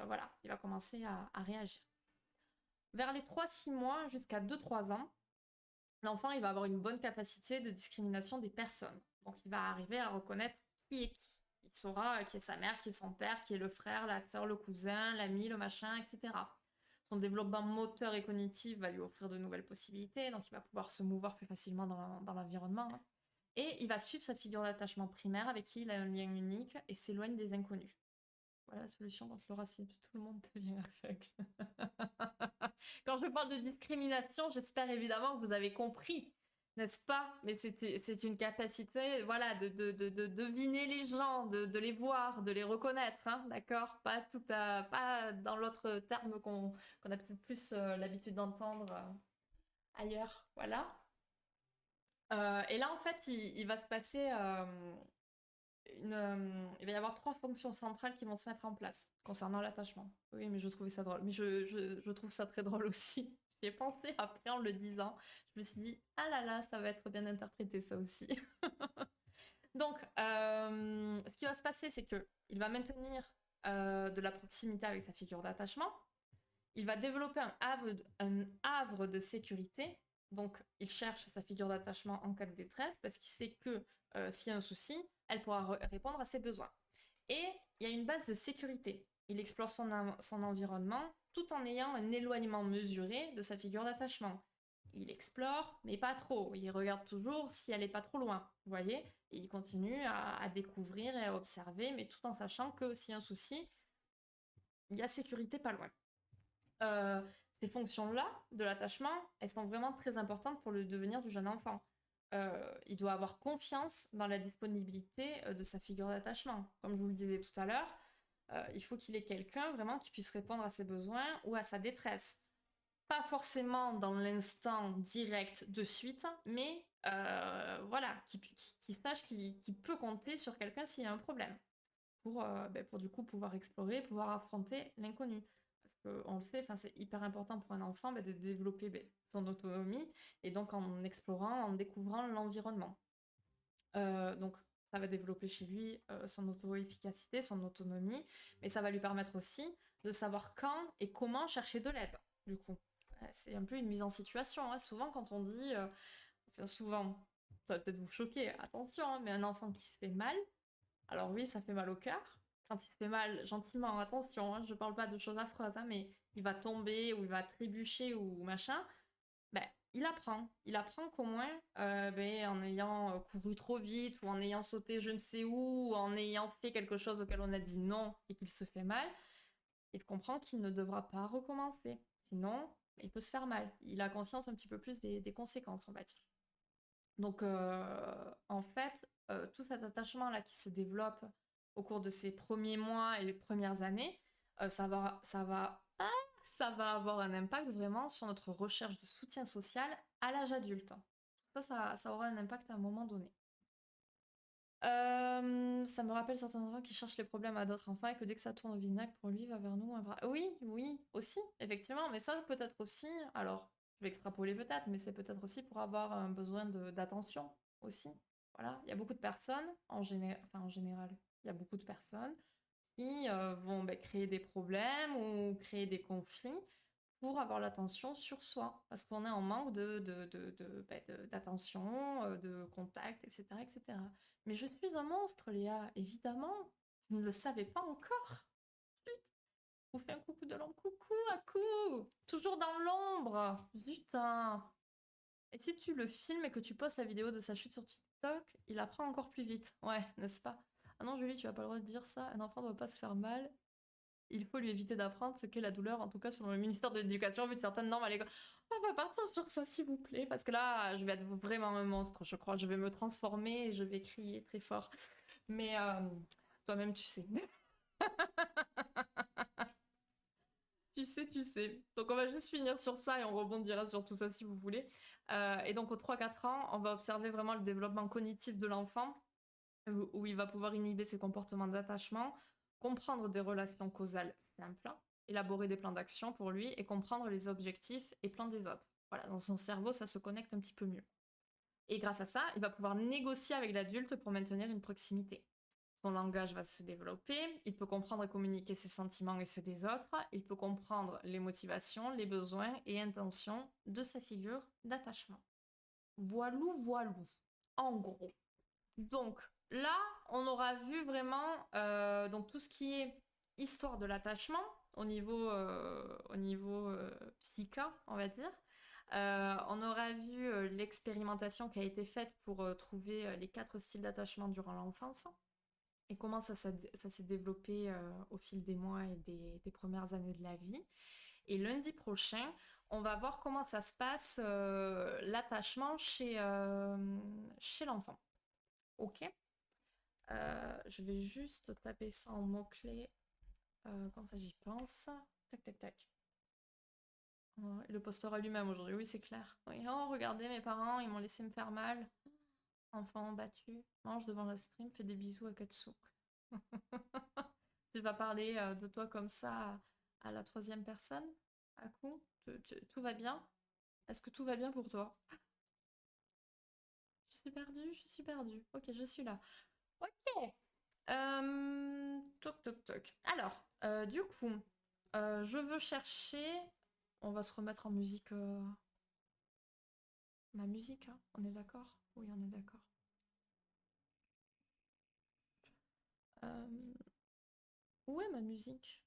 voilà, il va commencer à réagir. vers les 3-6 mois jusqu'à 2-3 ans, l'enfant il va avoir une bonne capacité de discrimination des personnes. Donc il va arriver à reconnaître qui est qui. Il saura qui est sa mère, qui est son père, qui est le frère, la sœur, le cousin, l'ami, le machin, etc. Son développement moteur et cognitif va lui offrir de nouvelles possibilités, donc il va pouvoir se mouvoir plus facilement dans l'environnement, hein. Et il va suivre sa figure d'attachement primaire avec qui il a un lien unique et s'éloigne des inconnus. Voilà la solution contre le racisme, tout le monde devient aveugle. Quand je parle de discrimination, j'espère évidemment que vous avez compris, n'est-ce pas? Mais c'est une capacité, voilà, de deviner les gens, de les voir, de les reconnaître, hein, d'accord? Pas dans l'autre terme qu'on a peut-être plus l'habitude d'entendre ailleurs, voilà. Et là, en fait, il va se passer il va y avoir 3 fonctions centrales qui vont se mettre en place concernant l'attachement. Oui, mais je trouvais ça drôle. Mais je trouve ça très drôle aussi. J'y ai pensé après en le disant. Je me suis dit, ah là là, ça va être bien interprété ça aussi. Donc, ce qui va se passer, c'est qu'il va maintenir de la proximité avec sa figure d'attachement. Il va développer un havre de sécurité. Donc, il cherche sa figure d'attachement en cas de détresse parce qu'il sait que s'il y a un souci, elle pourra répondre à ses besoins. Et il y a une base de sécurité. Il explore son environnement tout en ayant un éloignement mesuré de sa figure d'attachement. Il explore, mais pas trop. Il regarde toujours si elle n'est pas trop loin. Vous voyez? Et il continue à découvrir et à observer, mais tout en sachant que s'il y a un souci, il y a sécurité pas loin. Ces fonctions-là de l'attachement, elles sont vraiment très importantes pour le devenir du jeune enfant. Il doit avoir confiance dans la disponibilité de sa figure d'attachement. Comme je vous le disais tout à l'heure, il faut qu'il ait quelqu'un vraiment qui puisse répondre à ses besoins ou à sa détresse. Pas forcément dans l'instant direct de suite, mais voilà, qui sache qu'il peut compter sur quelqu'un s'il y a un problème. Pour du coup pouvoir explorer, pouvoir affronter l'inconnu. Parce qu'on le sait, c'est hyper important pour un enfant de développer son autonomie et donc en explorant, en découvrant l'environnement. Donc ça va développer chez lui son auto-efficacité, son autonomie, mais ça va lui permettre aussi de savoir quand et comment chercher de l'aide, du coup. C'est un peu une mise en situation, hein. Souvent quand on dit, souvent, ça va peut-être vous choquer, attention, hein, mais un enfant qui se fait mal, alors oui, ça fait mal au cœur. Quand il se fait mal, gentiment, attention, hein, je parle pas de choses affreuses, hein, mais il va tomber ou il va trébucher ou machin, il apprend. Il apprend qu'au moins, en ayant couru trop vite ou en ayant sauté je ne sais où ou en ayant fait quelque chose auquel on a dit non et qu'il se fait mal, il comprend qu'il ne devra pas recommencer. Sinon, il peut se faire mal. Il a conscience un petit peu plus des conséquences, on va dire. Donc, en fait, tout cet attachement-là qui se développe au cours de ces premiers mois et les premières années, ça va avoir un impact vraiment sur notre recherche de soutien social à l'âge adulte. Ça aura un impact à un moment donné. Ça me rappelle certains enfants qui cherchent les problèmes à d'autres enfants et que dès que ça tourne au vinaigre pour lui, il va vers nous. Oui, aussi, effectivement. Mais ça peut-être aussi, alors je vais extrapoler peut-être, mais c'est peut-être aussi pour avoir un besoin d'attention aussi. Voilà, il y a beaucoup de personnes, en général, il y a beaucoup de personnes qui vont créer des problèmes ou créer des conflits pour avoir l'attention sur soi, parce qu'on est en manque d'attention, de contact, etc., etc. Mais je suis un monstre, Léa, évidemment. Vous ne le savez pas encore. Zut. Vous faites un coucou de l'ombre. Coucou, à coup. Toujours dans l'ombre. Putain. Et si tu le filmes et que tu postes la vidéo de sa chute sur TikTok, il apprend encore plus vite. Ouais, n'est-ce pas? Ah non, Julie, tu n'as pas le droit de dire ça. Un enfant ne doit pas se faire mal. Il faut lui éviter d'apprendre ce qu'est la douleur, en tout cas selon le ministère de l'Éducation, vu de certaines normes à l'école. On va partir sur ça, s'il vous plaît, parce que là, je vais être vraiment un monstre, je crois. Je vais me transformer et je vais crier très fort. Mais toi-même, tu sais. Tu sais. Donc on va juste finir sur ça et on rebondira sur tout ça si vous voulez. Et donc aux 3-4 ans, on va observer vraiment le développement cognitif de l'enfant, où il va pouvoir inhiber ses comportements d'attachement, comprendre des relations causales simples, élaborer des plans d'action pour lui et comprendre les objectifs et plans des autres. Voilà, dans son cerveau, ça se connecte un petit peu mieux. Et grâce à ça, il va pouvoir négocier avec l'adulte pour maintenir une proximité. son langage va se développer, il peut comprendre et communiquer ses sentiments et ceux des autres, il peut comprendre les motivations, les besoins et intentions de sa figure d'attachement. Voilou, voilou, en gros. Donc là, on aura vu vraiment donc tout ce qui est histoire de l'attachement au niveau psycha, on va dire. On aura vu l'expérimentation qui a été faite pour trouver les 4 styles d'attachement durant l'enfance et comment ça s'est développé au fil des mois et des premières années de la vie. Et lundi prochain, on va voir comment ça se passe l'attachement chez l'enfant. Ok. Je vais juste taper ça en mots-clés comme ça j'y pense. Tac, tac, tac. Ouais, le postera lui-même aujourd'hui, oui, c'est clair. Oui, oh, regardez, mes parents, ils m'ont laissé me faire mal. Enfant battu, mange devant la stream, fais des bisous à Katsu. Tu vas parler de toi comme ça à la 3e personne? À coup? Tout va bien? Est-ce que tout va bien pour toi? Je suis perdue, je suis perdue. Ok, je suis là. Ok. Toc, toc, toc. Alors, du coup, je veux chercher. On va se remettre en musique. Ma musique, hein. On est d'accord? Oui, on est d'accord. Où est ma musique?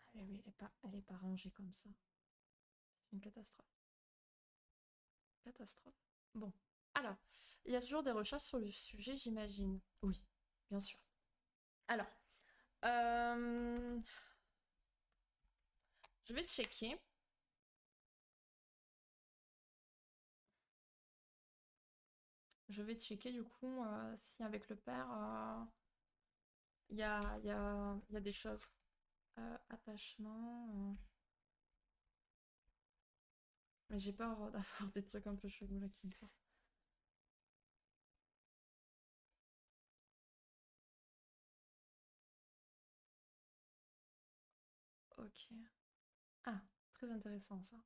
Ah oui, elle est pas rangée comme ça. C'est une catastrophe. Catastrophe. Bon. Alors, il y a toujours des recherches sur le sujet, j'imagine. Oui, bien sûr. Alors, je vais checker. Je vais checker du coup si avec le père il y a des choses. Attachement. Mais j'ai peur d'avoir des trucs un peu chelous là qui me sortent. Ok. Ah, très intéressant ça.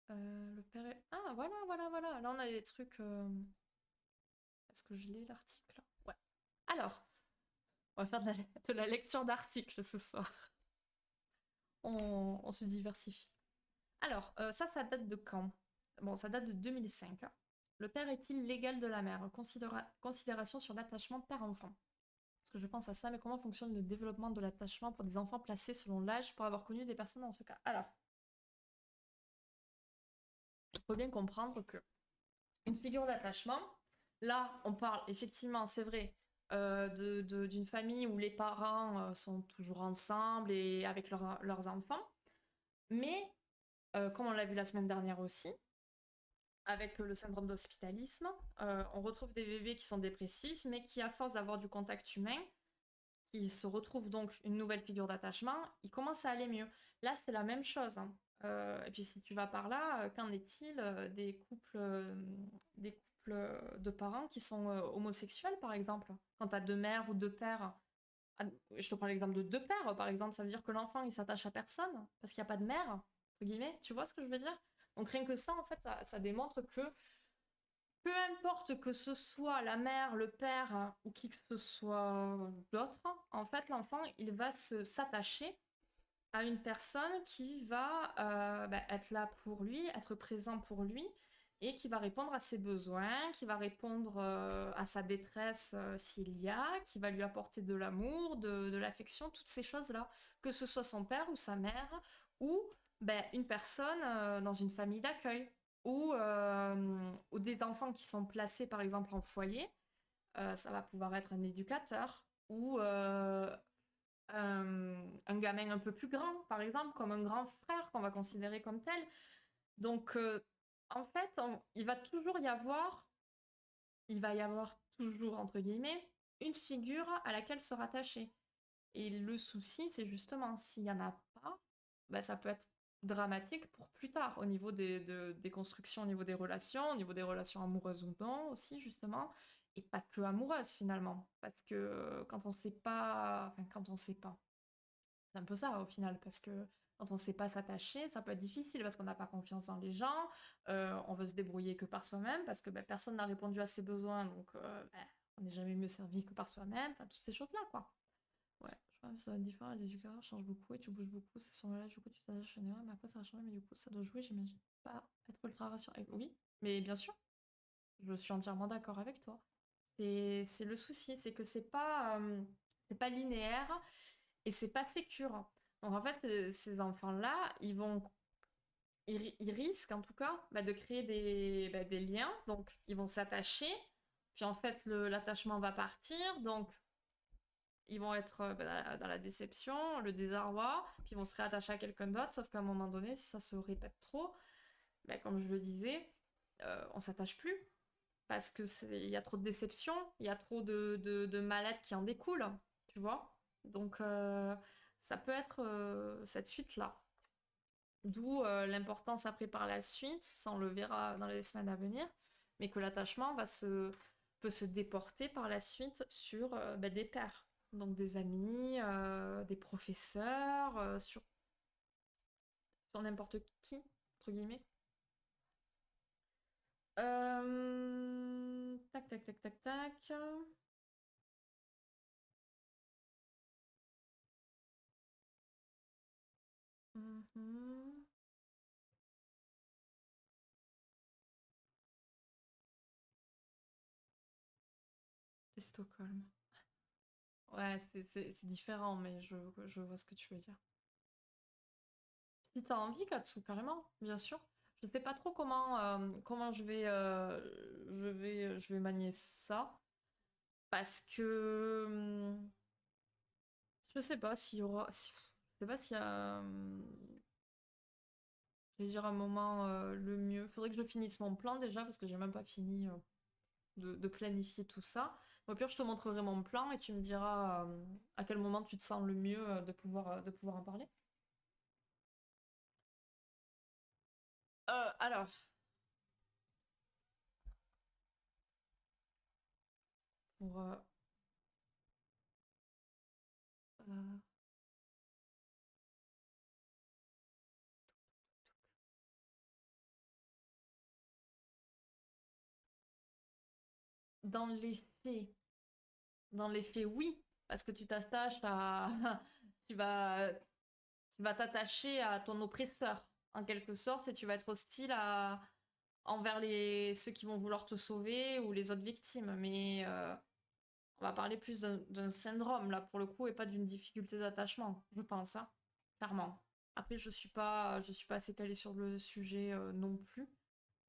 Le père est... Ah, voilà, voilà, voilà. Là, on a des trucs... Est-ce que je lis l'article? Ouais. Alors, on va faire de la lecture d'articles ce soir. On se diversifie. Alors, ça date de quand? Bon, ça date de 2005. Le père est-il l'égal de la mère? Considération sur l'attachement père-enfant. Parce que je pense à ça, mais comment fonctionne le développement de l'attachement pour des enfants placés selon l'âge pour avoir connu des personnes dans ce cas? Alors, il faut bien comprendre que une figure d'attachement, là, on parle effectivement, c'est vrai, d'une famille où les parents sont toujours ensemble et avec leurs enfants, mais comme on l'a vu la semaine dernière aussi, avec le syndrome d'hospitalisme, on retrouve des bébés qui sont dépressifs, mais qui, à force d'avoir du contact humain, qui se retrouvent donc une nouvelle figure d'attachement, ils commencent à aller mieux. Là, c'est la même chose, hein. Et puis si tu vas par là, qu'en est-il des couples de parents qui sont homosexuels, par exemple? Quand tu as 2 mères ou 2 pères, ah, je te prends l'exemple de 2 pères, par exemple, ça veut dire que l'enfant, il s'attache à personne, parce qu'il n'y a pas de mère, entre guillemets, tu vois ce que je veux dire? Donc rien que ça, en fait, ça démontre que peu importe que ce soit la mère, le père ou qui que ce soit d'autre, en fait, l'enfant, il va s'attacher à une personne qui va être là pour lui, être présent pour lui, et qui va répondre à ses besoins, qui va répondre à sa détresse s'il y a, qui va lui apporter de l'amour, de l'affection, toutes ces choses-là, que ce soit son père ou sa mère, ou une personne dans une famille d'accueil, ou des enfants qui sont placés par exemple en foyer, ça va pouvoir être un éducateur, ou un gamin un peu plus grand, par exemple, comme un grand frère qu'on va considérer comme tel. Donc, en fait, il va y avoir toujours, entre guillemets, une figure à laquelle se rattacher. Et le souci, c'est justement, s'il n'y en a pas, ça peut être dramatique pour plus tard, au niveau des constructions, au niveau des relations amoureuses ou non, aussi, justement, et pas que amoureuses, finalement. Parce que quand on sait pas, c'est un peu ça, au final, parce que Quand on sait pas s'attacher, ça peut être difficile parce qu'on n'a pas confiance dans les gens, on veut se débrouiller que par soi-même parce que, bah, personne n'a répondu à ses besoins donc bah, on n'est jamais mieux servi que par soi-même, enfin toutes ces choses-là, quoi. Ouais, je crois que ça va être différent, les éducateurs changent beaucoup et tu bouges beaucoup, c'est son là, du coup tu t'attaches à mais après ça va changer, mais du coup ça doit jouer, j'imagine. Pas être ultra rassurant. Oui, mais bien sûr, je suis entièrement d'accord avec toi. C'est le souci, c'est que c'est pas linéaire et c'est pas sécure. Donc en fait, ces enfants-là, ils risquent en tout cas bah, de créer des liens, donc ils vont s'attacher, puis en fait l'attachement va partir, donc ils vont être bah, dans la déception, le désarroi, puis ils vont se réattacher à quelqu'un d'autre, sauf qu'à un moment donné, si ça se répète trop, bah, comme je le disais, on s'attache plus, parce que il y a trop de déception, il y a trop de mal-être qui en découle, tu vois. Donc ça peut être cette suite-là. D'où l'importance après par la suite, ça on le verra dans les semaines à venir, mais que l'attachement peut se déporter par la suite sur bah, des pairs, donc des amis, des professeurs, sur n'importe qui, entre guillemets. Tac, tac, tac, tac, tac. Mhm. Et Stockholm. Ouais, c'est différent, mais je vois ce que tu veux dire. Si t'as envie, Katsu, carrément, bien sûr. Je sais pas trop comment je vais manier ça. Parce que je sais pas s'il y aura. Je sais pas s'il y a. Je vais dire un moment le mieux. Faudrait que je finisse mon plan déjà, parce que j'ai même pas fini de planifier tout ça. Au pire, je te montrerai mon plan et tu me diras à quel moment tu te sens le mieux de pouvoir en parler. Alors, pour, euh, dans les faits, dans les faits, oui, parce que tu t'attaches à, tu vas, tu vas t'attacher à ton oppresseur en quelque sorte et tu vas être hostile envers ceux qui vont vouloir te sauver ou les autres victimes. Mais on va parler plus d'un syndrome là pour le coup et pas d'une difficulté d'attachement, je pense, hein, clairement. Après, je suis pas assez calée sur le sujet non plus,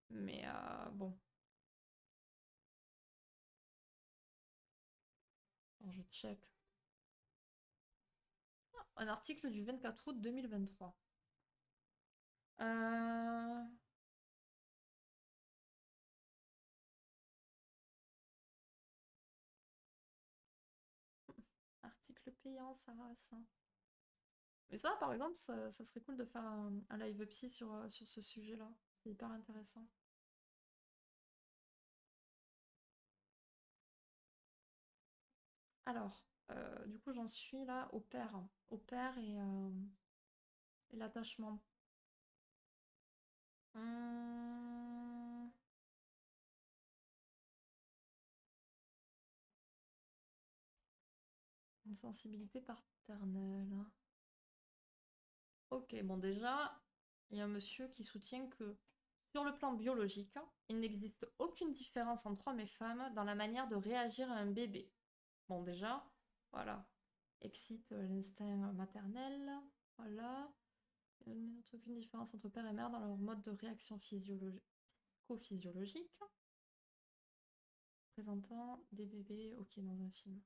mais bon, alors, je check. Un article du 24 août 2023. Euh... Article payant, ça race. Mais ça, par exemple, ça serait cool de faire un live psy sur ce sujet-là. C'est hyper intéressant. Alors, du coup, j'en suis là au père. Au père et l'attachement. Hum, Une sensibilité paternelle. Ok, bon déjà, il y a un monsieur qui soutient que sur le plan biologique, il n'existe aucune différence entre hommes et femmes dans la manière de réagir à un bébé. Bon déjà, voilà. Excite l'instinct maternel, voilà. Il n'y a aucune différence entre père et mère dans leur mode de réaction psychophysiologique. Présentant des bébés, ok, dans un film.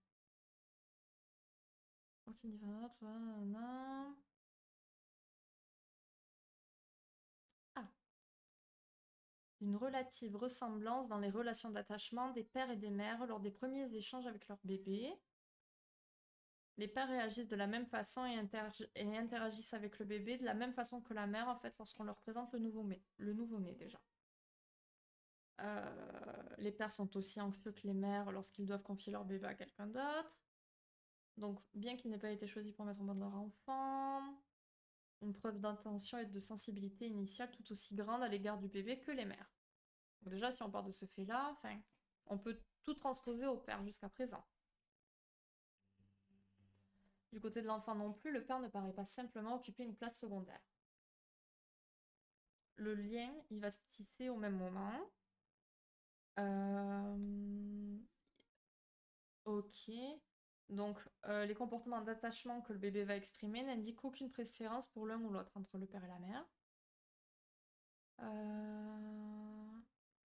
Aucune différence, voilà. Ah, une relative ressemblance dans les relations d'attachement des pères et des mères lors des premiers échanges avec leur bébé. Les pères réagissent de la même façon et interagissent avec le bébé de la même façon que la mère, en fait, lorsqu'on leur présente le nouveau-né déjà. Les pères sont aussi anxieux que les mères lorsqu'ils doivent confier leur bébé à quelqu'un d'autre. Donc, bien qu'il n'ait pas été choisi pour mettre au monde leur enfant, une preuve d'intention et de sensibilité initiale tout aussi grande à l'égard du bébé que les mères. Donc déjà, si on part de ce fait-là, enfin, on peut tout transposer au père jusqu'à présent. Du côté de l'enfant non plus, le père ne paraît pas simplement occuper une place secondaire. Le lien, il va se tisser au même moment. Ok. Donc, les comportements d'attachement que le bébé va exprimer n'indiquent aucune préférence pour l'un ou l'autre entre le père et la mère.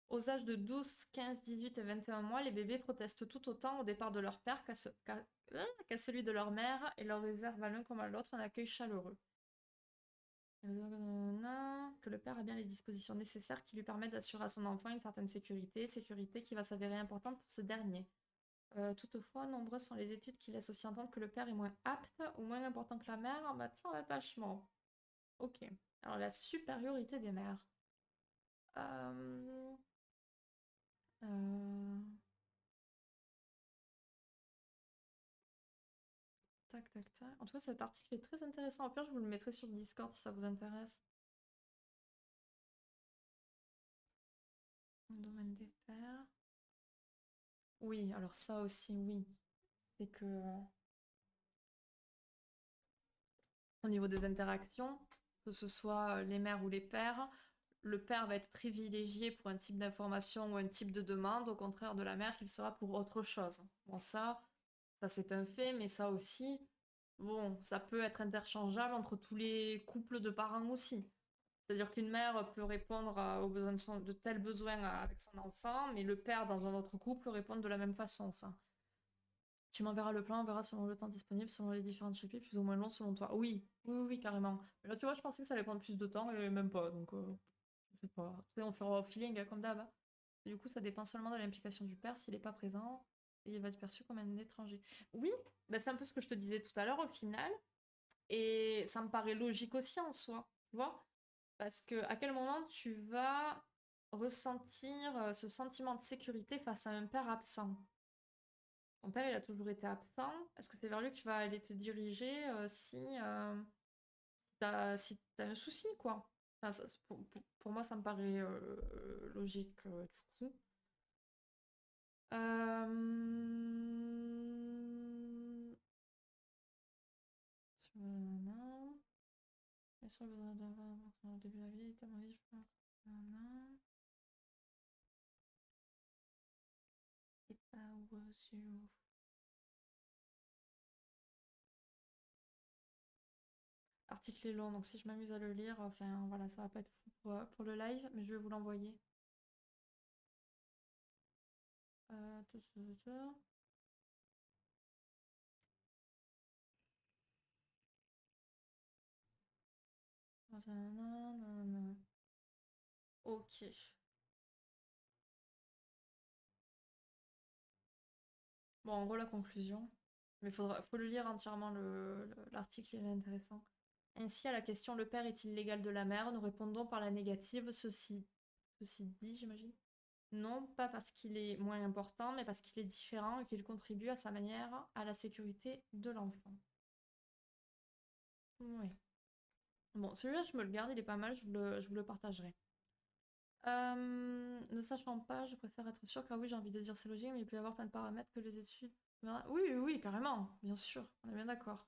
Aux âges de 12, 15, 18 et 21 mois, les bébés protestent tout autant au départ de leur père qu'à celui de leur mère et leur réservent à l'un comme à l'autre un accueil chaleureux. Que le père a bien les dispositions nécessaires qui lui permettent d'assurer à son enfant une certaine sécurité qui va s'avérer importante pour ce dernier. Toutefois, nombreuses sont les études qui laissent aussi entendre que le père est moins apte ou moins important que la mère en matière d'attachement. Ok. Alors la supériorité des mères. Euh... euh, Tac, tac, tac. En tout cas, cet article est très intéressant. Au pire, je vous le mettrai sur le Discord si ça vous intéresse. Le domaine des pères. Oui, alors ça aussi, oui. C'est que au niveau des interactions, que ce soit les mères ou les pères, le père va être privilégié pour un type d'information ou un type de demande, au contraire de la mère qui le sera pour autre chose. Bon, ça c'est un fait, mais ça aussi, bon, ça peut être interchangeable entre tous les couples de parents aussi. C'est-à-dire qu'une mère peut répondre aux besoins de tels besoins avec son enfant, mais le père dans un autre couple répond de la même façon. Enfin, tu m'enverras le plan, on verra selon le temps disponible, selon les différents chapitres, plus ou moins long selon toi. Oui, oui, oui, carrément. Mais là, tu vois, je pensais que ça allait prendre plus de temps, et même pas, donc je sais pas. Tu sais, on fera au feeling, comme d'hab, hein. Et du coup, ça dépend seulement de l'implication du père, s'il n'est pas présent, et il va être perçu comme un étranger. Oui, bah, c'est un peu ce que je te disais tout à l'heure, au final, et ça me paraît logique aussi en soi, tu vois? Parce que à quel moment tu vas ressentir ce sentiment de sécurité face à un père absent? Ton père, il a toujours été absent. Est-ce que c'est vers lui que tu vas aller te diriger si t'as un souci, quoi? Enfin, pour moi, ça me paraît logique, du coup. Euh... Nanana. Bien sûr, besoin d'avoir au début de la vie, tellement vif. Nanana. If I was you. Article est long, donc si je m'amuse à le lire, enfin voilà, ça va pas être fou pour le live, mais je vais vous l'envoyer. Ta, ta, ta, ta. Nanana. Ok. Bon, en gros, la conclusion. Mais faut le lire entièrement, l'article, il est intéressant. Ainsi, à la question le père est-il l'égal de la mère, nous répondons par la négative, ceci dit, j'imagine. Non, pas parce qu'il est moins important, mais parce qu'il est différent et qu'il contribue à sa manière à la sécurité de l'enfant. Oui. Bon, celui-là, je me le garde, il est pas mal, je vous le partagerai. Ne sachant pas, je préfère être sûre, car oui, j'ai envie de dire c'est logique, mais il peut y avoir plein de paramètres que les études. Oui, oui, oui, carrément, bien sûr, on est bien d'accord.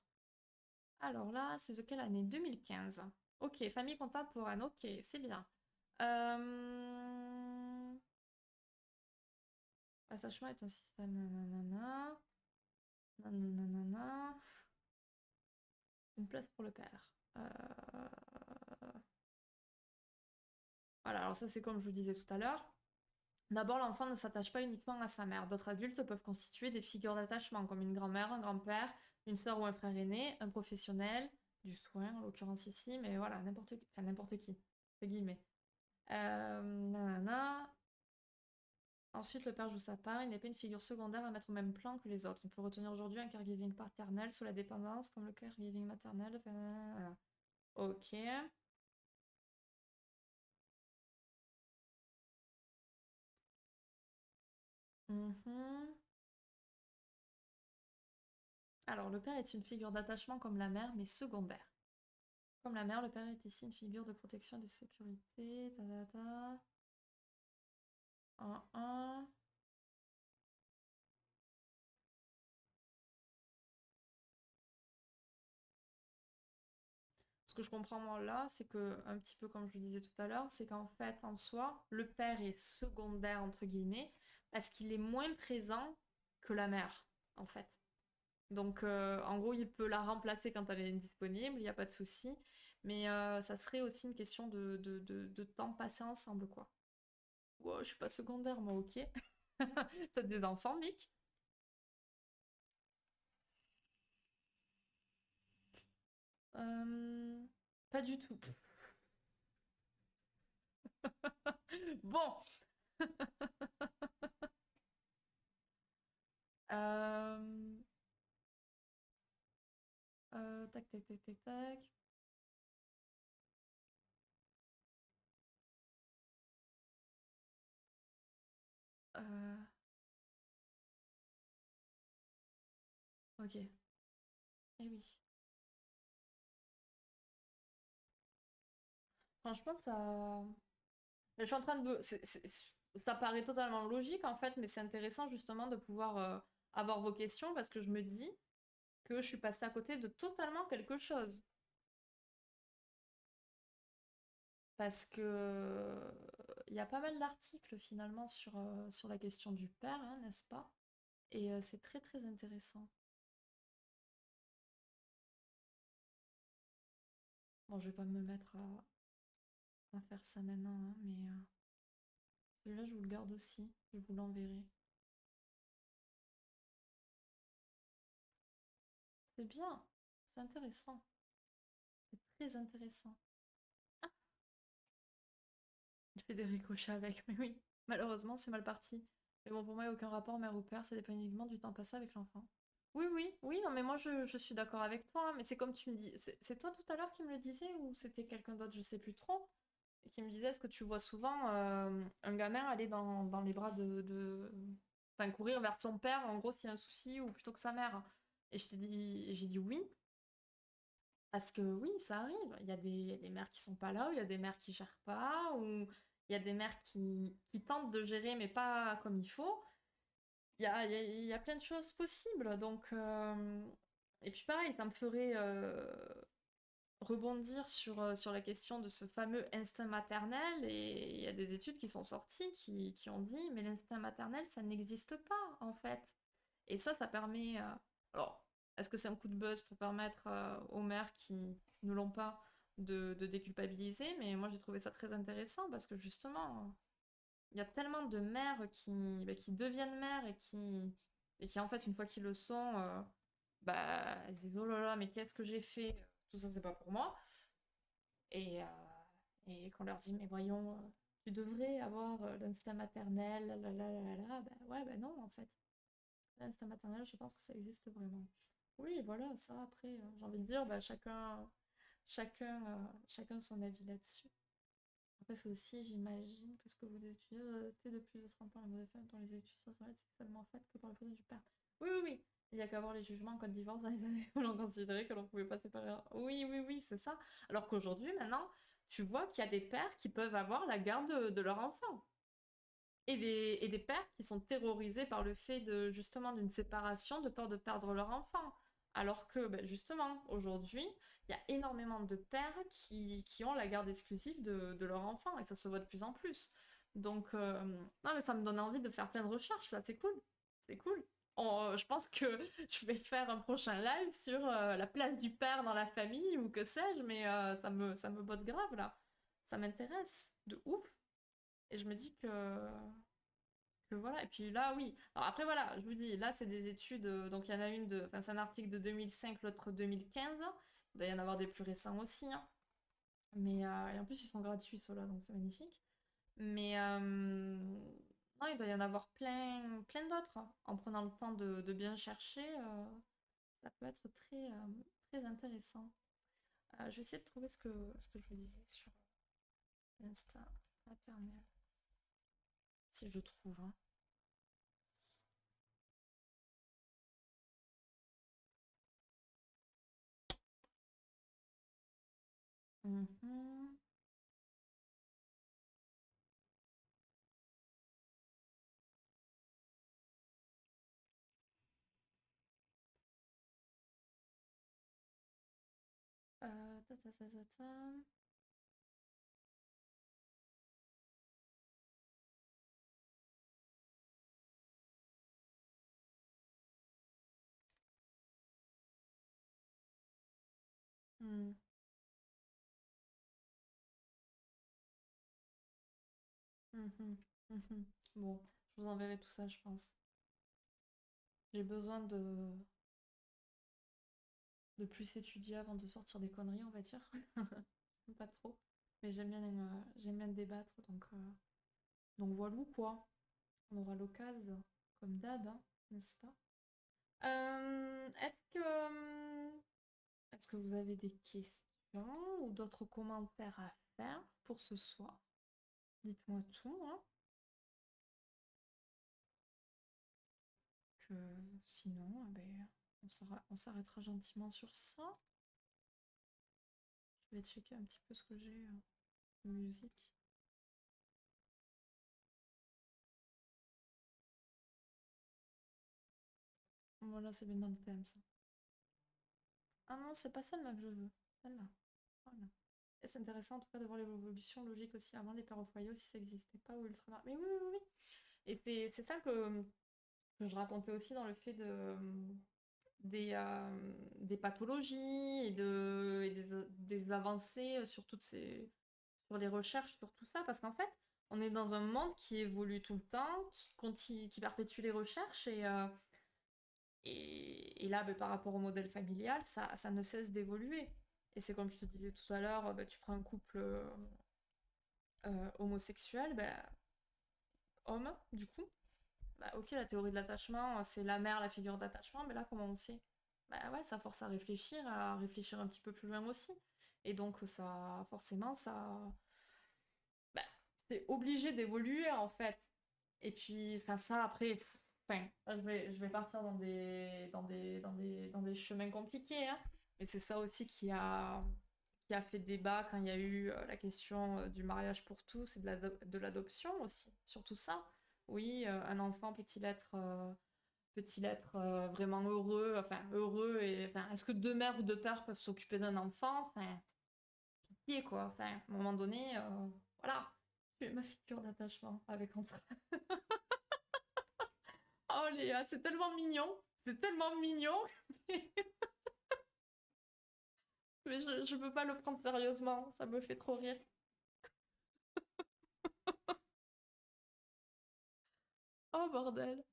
Alors là, c'est de quelle année? 2015. Ok, famille contemporaine, ok, c'est bien. L'attachement est un système nanana. Nanana. Une place pour le père. Voilà, alors ça c'est comme je vous disais tout à l'heure. D'abord, l'enfant ne s'attache pas uniquement à sa mère. D'autres adultes peuvent constituer des figures d'attachement, comme une grand-mère, un grand-père, une sœur ou un frère aîné, un professionnel, du soin, en l'occurrence ici, mais voilà, n'importe qui, entre guillemets. Nanana. Ensuite, le père joue sa part, il n'est pas une figure secondaire à mettre au même plan que les autres. On peut retenir aujourd'hui un caregiving paternel sous la dépendance, comme le caregiving maternel. Voilà. Ok. Mhm. Alors, le père est une figure d'attachement comme la mère, mais secondaire. Comme la mère, le père est ici une figure de protection et de sécurité. Ta ta ta. Un. Ce que je comprends moi là, c'est que, un petit peu comme je le disais tout à l'heure, c'est qu'en fait, en soi, le père est secondaire, entre guillemets, parce qu'il est moins présent que la mère, en fait. Donc, en gros, il peut la remplacer quand elle est disponible, il n'y a pas de souci. Mais ça serait aussi une question de temps passé ensemble, quoi. Wow, je suis pas secondaire, moi, ok. T'as des enfants, Mick? Euh, Pas du tout. Bon. Euh, Tac, tac, tac, tac, tac. Euh, ok. Eh oui. Franchement, ça. Je suis en train de. Ça paraît totalement logique en fait, mais c'est intéressant justement de pouvoir avoir vos questions parce que je me dis que je suis passée à côté de totalement quelque chose. Parce que il y a pas mal d'articles finalement sur la question du père, hein, n'est-ce pas? Et c'est très très intéressant. Bon, je vais pas me mettre à faire ça maintenant, hein, mais celui-là je vous le garde aussi, je vous l'enverrai. C'est bien, c'est intéressant, c'est très intéressant. Il fait des ricochets avec, mais oui, malheureusement c'est mal parti. Mais bon, pour moi, il n'y a aucun rapport mère ou père, ça dépend uniquement du temps passé avec l'enfant. Oui, oui, oui, non, mais moi je suis d'accord avec toi, hein, mais c'est comme tu me dis, c'est toi tout à l'heure qui me le disais ou c'était quelqu'un d'autre, je sais plus trop, et qui me disait est-ce que tu vois souvent un gamin aller dans les bras Enfin, courir vers son père, en gros, s'il y a un souci, ou plutôt que sa mère. Et j'ai dit oui, parce que oui, ça arrive. Il y a des mères qui sont pas là, ou il y a des mères qui gèrent pas, ou il y a des mères qui tentent de gérer, mais pas comme il faut. Il y a plein de choses possibles. Donc, et puis pareil, ça me ferait rebondir sur la question de ce fameux instinct maternel. Et il y a des études qui sont sorties qui ont dit, mais l'instinct maternel, ça n'existe pas, en fait. Et ça permet. Alors, est-ce que c'est un coup de buzz pour permettre aux mères qui ne l'ont pas de déculpabiliser? Mais moi, j'ai trouvé ça très intéressant parce que justement, il y a tellement de mères qui deviennent mères et qui, en fait, une fois qu'ils le sont, elles se disent oh là là, mais qu'est-ce que j'ai fait? Tout ça, c'est pas pour moi. Et, et qu'on leur dit, mais voyons, tu devrais avoir l'instinct maternel, là, là, là, là, là. Ben ouais, ben non, en fait. L'instinct maternel, je pense que ça existe vraiment. Oui, voilà, ça, après, j'ai envie de dire, bah, chacun son avis là-dessus. Parce que aussi, j'imagine que ce que vous étudiez, de plus de 30 ans, la mode de femme dans les études sociales, c'est seulement fait que par le côté du père. Oui, oui, oui. Il n'y a qu'à voir les jugements en cas de divorce dans les années où l'on considérait que l'on ne pouvait pas séparer. Oui, oui, oui, c'est ça. Alors qu'aujourd'hui, maintenant, tu vois qu'il y a des pères qui peuvent avoir la garde de leur enfant. Et des pères qui sont terrorisés par le fait de justement d'une séparation, de peur de perdre leur enfant. Alors que ben, justement, aujourd'hui, il y a énormément de pères qui ont la garde exclusive de leur enfant, et ça se voit de plus en plus. Donc, non, mais ça me donne envie de faire plein de recherches, ça, c'est cool. C'est cool. Je pense que je vais faire un prochain live sur la place du père dans la famille, ou que sais-je, mais ça me botte grave, là. Ça m'intéresse, de ouf. Et je me dis que voilà. Et puis là, oui. Alors après, voilà, je vous dis, là, c'est des études. Donc il y en a une de. Enfin, c'est un article de 2005, l'autre 2015. Il doit y en avoir des plus récents aussi, hein. Mais et en plus, ils sont gratuits, ceux-là, donc c'est magnifique. Mais non, il doit y en avoir plein, plein d'autres, hein. En prenant le temps de bien chercher, ça peut être très, très intéressant. Je vais essayer de trouver ce que je vous disais sur l'instinct maternel. Si je trouve, hein. Mhm. Ta, ta, ta, ta, ta. Hmm. Mhm. Mhm. Bon, je vous enverrai tout ça, je pense. J'ai besoin de plus étudier avant de sortir des conneries, on va dire. Pas trop. Mais j'aime bien débattre, donc voilà quoi. On aura l'occasion, comme d'hab, hein, n'est-ce pas? Est-ce que vous avez des questions ou d'autres commentaires à faire pour ce soir? Dites-moi tout, hein. Que sinon, ben, on s'arrêtera gentiment sur ça. Je vais checker un petit peu ce que j'ai en musique. Voilà, c'est bien dans le thème, ça. Ah non, c'est pas celle-là que je veux. Celle-là. Voilà. Et c'est intéressant en tout cas de voir l'évolution logique aussi avant les pères au foyer aussi ça n'existait pas ou ultramar. Mais oui, oui, oui. Et c'est ça que je racontais aussi dans le fait des pathologies des avancées sur sur les recherches, sur tout ça, parce qu'en fait, on est dans un monde qui évolue tout le temps, qui perpétue les recherches, et là, ben, par rapport au modèle familial, ça ne cesse d'évoluer. Et c'est comme je te disais tout à l'heure, ben, tu prends un couple homosexuel, ben, homme, du coup, bah, ok, la théorie de l'attachement, c'est la mère, la figure d'attachement, mais là, comment on fait? Bah ouais, ça force à réfléchir un petit peu plus loin aussi. Et donc, ça, forcément, bah, c'est obligé d'évoluer, en fait. Et puis, enfin, ça, après, enfin, je vais partir dans des chemins compliqués, hein. Mais c'est ça aussi qui a fait débat quand il y a eu la question du mariage pour tous et de l'adoption aussi. Surtout ça. Oui, un enfant peut-il être vraiment heureux, enfin heureux et enfin est-ce que deux mères ou deux pères peuvent s'occuper d'un enfant? Enfin, pitié quoi. Enfin, à un moment donné, voilà. Tu es ma figure d'attachement avec entre. Oh Léa, c'est tellement mignon, c'est tellement mignon, mais je peux pas le prendre sérieusement, ça me fait trop rire. Oh bordel,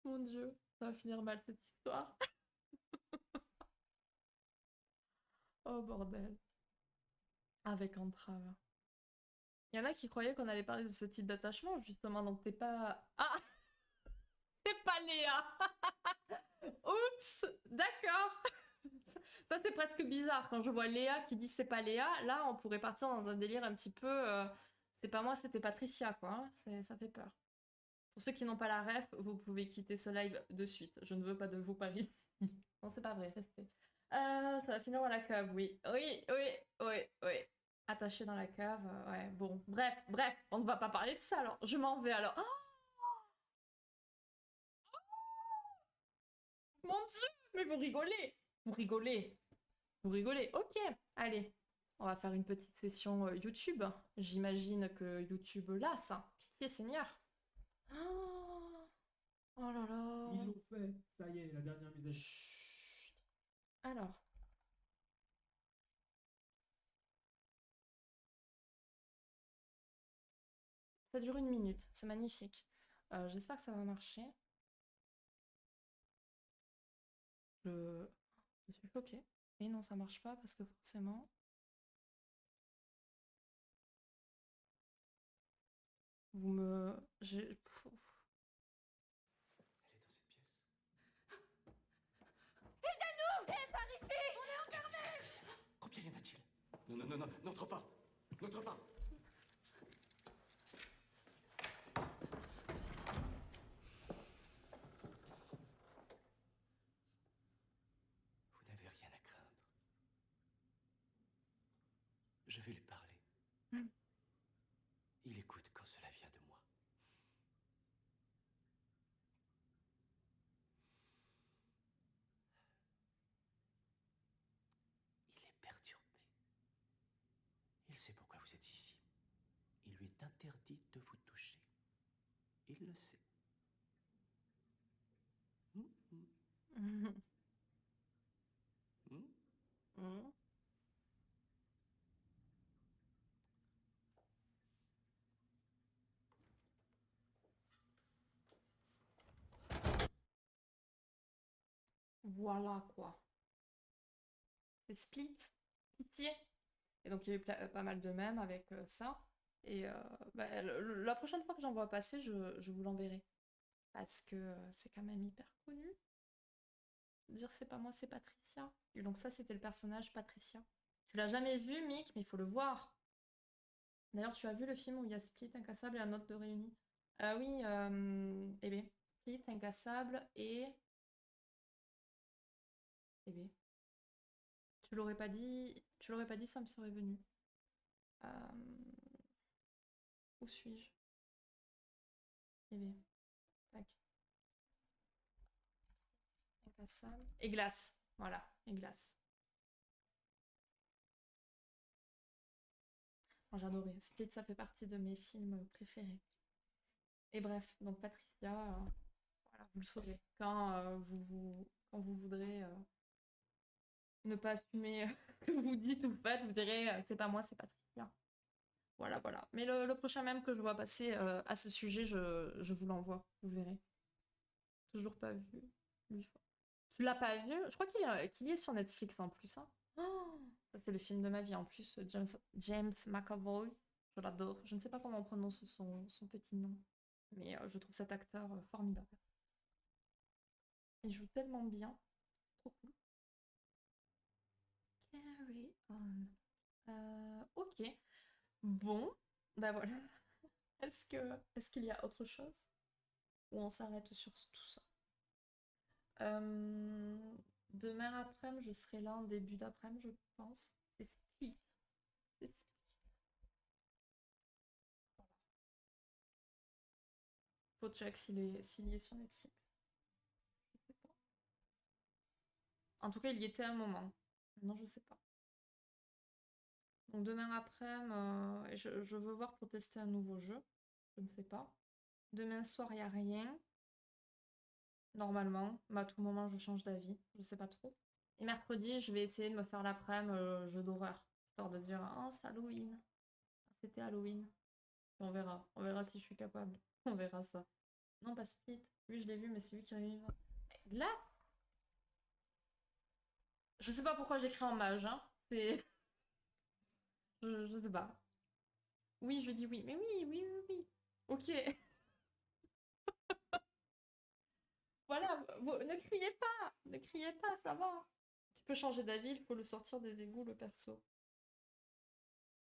mon dieu, ça va finir mal cette histoire. Oh bordel, avec entrave. Il y en a qui croyaient qu'on allait parler de ce type d'attachement, justement, donc t'es pas... Ah, t'es pas Léa. Oups, d'accord. Ça, c'est presque bizarre. Quand je vois Léa qui dit c'est pas Léa, là, on pourrait partir dans un délire un petit peu... c'est pas moi, c'était Patricia, quoi, hein. Ça fait peur. Pour ceux qui n'ont pas la ref, vous pouvez quitter ce live de suite. Je ne veux pas de vous par ici. Non, c'est pas vrai, restez. Ça va finir dans la cave, oui. Oui, oui, oui, oui. Attaché dans la cave, ouais, bon. Bref, on ne va pas parler de ça, alors. Je m'en vais, alors. Oh, mon Dieu, mais vous rigolez. Vous rigolez. Vous rigolez. Ok, allez. On va faire une petite session YouTube. J'imagine que YouTube là, ça. Pitié Seigneur. Oh, oh là là. Ils l'ont fait, ça y est, la dernière mise à jour. Chut. Alors, ça dure 1 minute. C'est magnifique. J'espère que ça va marcher. Je suis choquée. Et non, ça marche pas parce que forcément... Vous me... J'ai... Pff. Elle est dans cette pièce. Aidez-nous! Par ici! On est enfermés! Combien y en a-t-il? Non, non, non, non, n'entre pas! N'entre pas! Vous n'avez rien à craindre. vu le parler. Il écoute quand cela vient de moi. Il est perturbé. Il sait pourquoi vous êtes ici. Il lui est interdit de vous toucher. Il le sait. Voilà quoi. C'est Split, Pitié. Et donc il y a eu pas mal de mèmes avec ça. Et bah, la prochaine fois que j'en vois passer, je vous l'enverrai. Parce que c'est quand même hyper connu. Dire c'est pas moi, c'est Patricia. Et donc ça, c'était le personnage Patricia. Tu l'as jamais vu, Mick, mais il faut le voir. D'ailleurs, tu as vu le film où il y a Split, Incassable et un autre de réuni. Oui, eh bien, Split, Incassable et... Eh bien, tu l'aurais pas dit, ça me serait venu. Où suis-je? Eh bien, tac. Incassable. Et Glace. Voilà, et Glace. Moi, j'adorais. Split, ça fait partie de mes films préférés. Et bref, donc Patricia, voilà, vous le saurez. Quand vous voudrez ne pas assumer ce que vous dites ou faites, vous direz c'est pas moi, c'est Patricia. Voilà, voilà. Mais le prochain même que je vois passer à ce sujet, je vous l'envoie, vous verrez. Toujours pas vu. 8 fois. Tu l'as pas vu? Je crois qu'il y est sur Netflix en plus. Hein. Oh, ça, c'est le film de ma vie en plus. James McAvoy. Je l'adore. Je ne sais pas comment on prononce son petit nom. Mais je trouve cet acteur formidable. Il joue tellement bien. Trop cool. Carry on. Ok. Bon. Bah voilà. Est-ce qu'il y a autre chose? Ou on s'arrête sur tout ça? Demain après-midi, je serai là en début d'après-midi, je pense. C'est Split. C'est Split. Faut check s'il y est sur Netflix. Je sais pas. En tout cas, il y était un moment. Non, je sais pas. Donc demain après-midi, je veux voir pour tester un nouveau jeu. Je ne sais pas. Demain soir, il n'y a rien. Normalement. Mais à tout moment, je change d'avis. Je sais pas trop. Et mercredi, je vais essayer de me faire l'après-midi jeu d'horreur. Histoire de dire, oh, c'est Halloween. C'était Halloween. On verra. On verra si je suis capable. On verra ça. Non, pas Split. Lui, je l'ai vu, mais c'est lui qui revive. Glace. Je sais pas pourquoi j'écris en mage, hein. C'est... je sais pas. Oui, je dis oui. Mais oui, oui, oui, oui. Ok. Voilà, ne criez pas. Ne criez pas, ça va. Tu peux changer d'avis, il faut le sortir des égouts, le perso.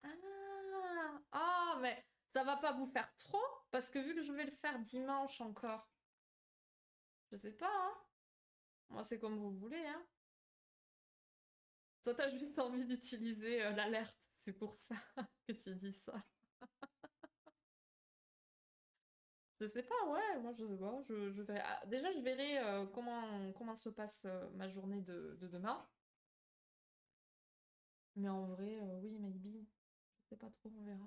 Ah, ah, mais ça va pas vous faire trop? Parce que vu que je vais le faire dimanche encore, je sais pas, hein. Moi, c'est comme vous voulez, hein. Toi, t'as juste envie d'utiliser l'alerte. C'est pour ça que tu dis ça. Je sais pas, ouais, moi je sais pas. Je verrai. Ah, déjà, je verrai comment se passe ma journée de demain. Mais en vrai, oui, maybe. Je sais pas trop, on verra.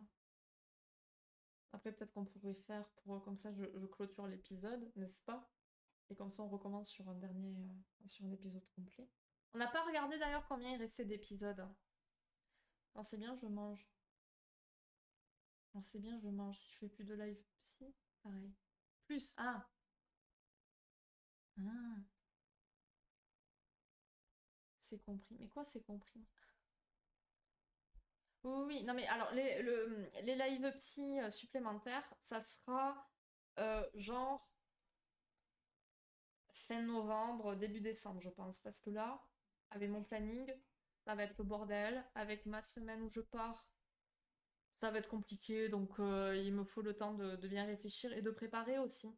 Après, peut-être qu'on pourrait faire pour comme ça, je clôture l'épisode, n'est-ce pas? Et comme ça, on recommence sur un sur un épisode complet. On n'a pas regardé d'ailleurs combien il restait d'épisodes. Quand c'est bien, je mange. Quand c'est bien, je mange. Si je fais plus de live psy, pareil. Plus, ah. Ah, c'est compris. Mais quoi, c'est compris? Oui, oui, non mais alors les live psy supplémentaires, ça sera genre fin novembre, début décembre, je pense. Parce que là, avec mon planning, ça va être le bordel. Avec ma semaine où je pars, ça va être compliqué. Donc il me faut le temps de bien réfléchir et de préparer aussi.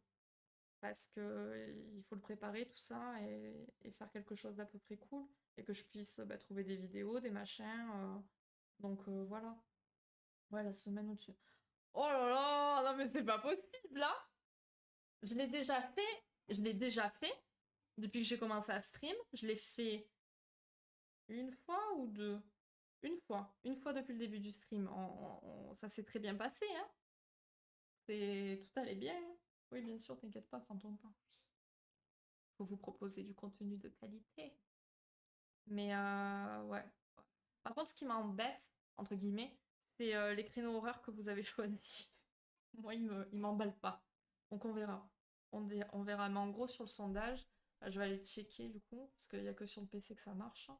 Parce que il faut le préparer tout ça et faire quelque chose d'à peu près cool. Et que je puisse trouver des vidéos, des machins. Donc voilà. Ouais, la semaine au-dessus. Oh là là, non mais c'est pas possible là. Je l'ai déjà fait. Je l'ai déjà fait. Depuis que j'ai commencé à stream, je l'ai fait une fois ou deux. Une fois. Une fois depuis le début du stream. Ça s'est très bien passé, hein. Tout allait bien, hein. Oui, bien sûr, t'inquiète pas, prends ton temps. Faut vous proposer du contenu de qualité. Mais ouais. Par contre, ce qui m'embête, entre guillemets, c'est les créneaux horaires que vous avez choisis. Moi, ils m'emballent pas. Donc on verra. On verra. Mais en gros, sur le sondage, je vais aller checker du coup, parce qu'il n'y a que sur le PC que ça marche.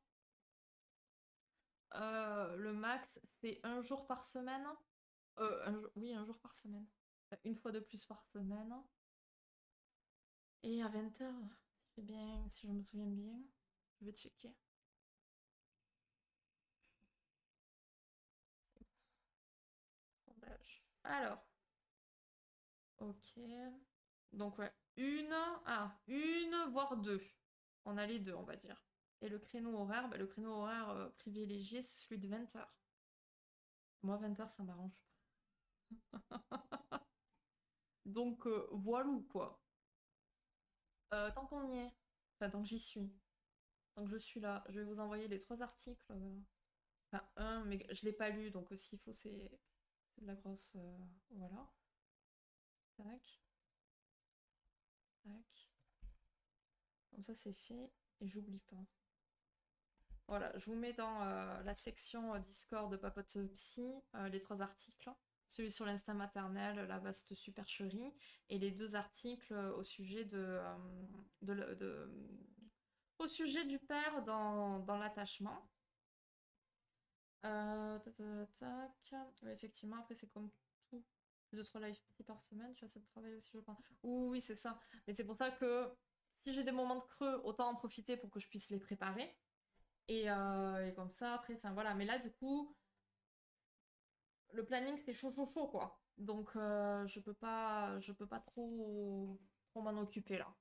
Le max, c'est un jour par semaine. Oui, un jour par semaine. Enfin, une fois de plus par semaine. Et à 20h, si je me souviens bien, je vais checker. Sondage. Alors, ok. Donc ouais, une voire deux. On a les deux, on va dire. Et le créneau horaire, le créneau horaire privilégié, c'est celui de 20h. Moi, 20h, ça m'arrange. Donc voilà quoi. Tant qu'on y est, enfin tant que j'y suis, tant que je suis là, je vais vous envoyer les 3 articles. Enfin, un, mais je l'ai pas lu, donc s'il faut, c'est de la grosse. Voilà. Tac, tac. Comme ça, c'est fait. Et j'oublie pas. Voilà, je vous mets dans la section Discord de Papote Psy les 3 articles. Celui sur l'instinct maternel, la vaste supercherie, et les 2 articles au sujet au sujet du père dans l'attachement. Effectivement, après c'est comme tout. 2-3 lives par semaine, tu as assez de travail aussi, je pense. Oui, c'est ça. Mais c'est pour ça que si j'ai des moments de creux, autant en profiter pour que je puisse les préparer. Et comme ça, après, enfin voilà. Mais là, du coup, le planning, c'est chaud, chaud, chaud, quoi. Donc, je peux pas trop m'en occuper, là.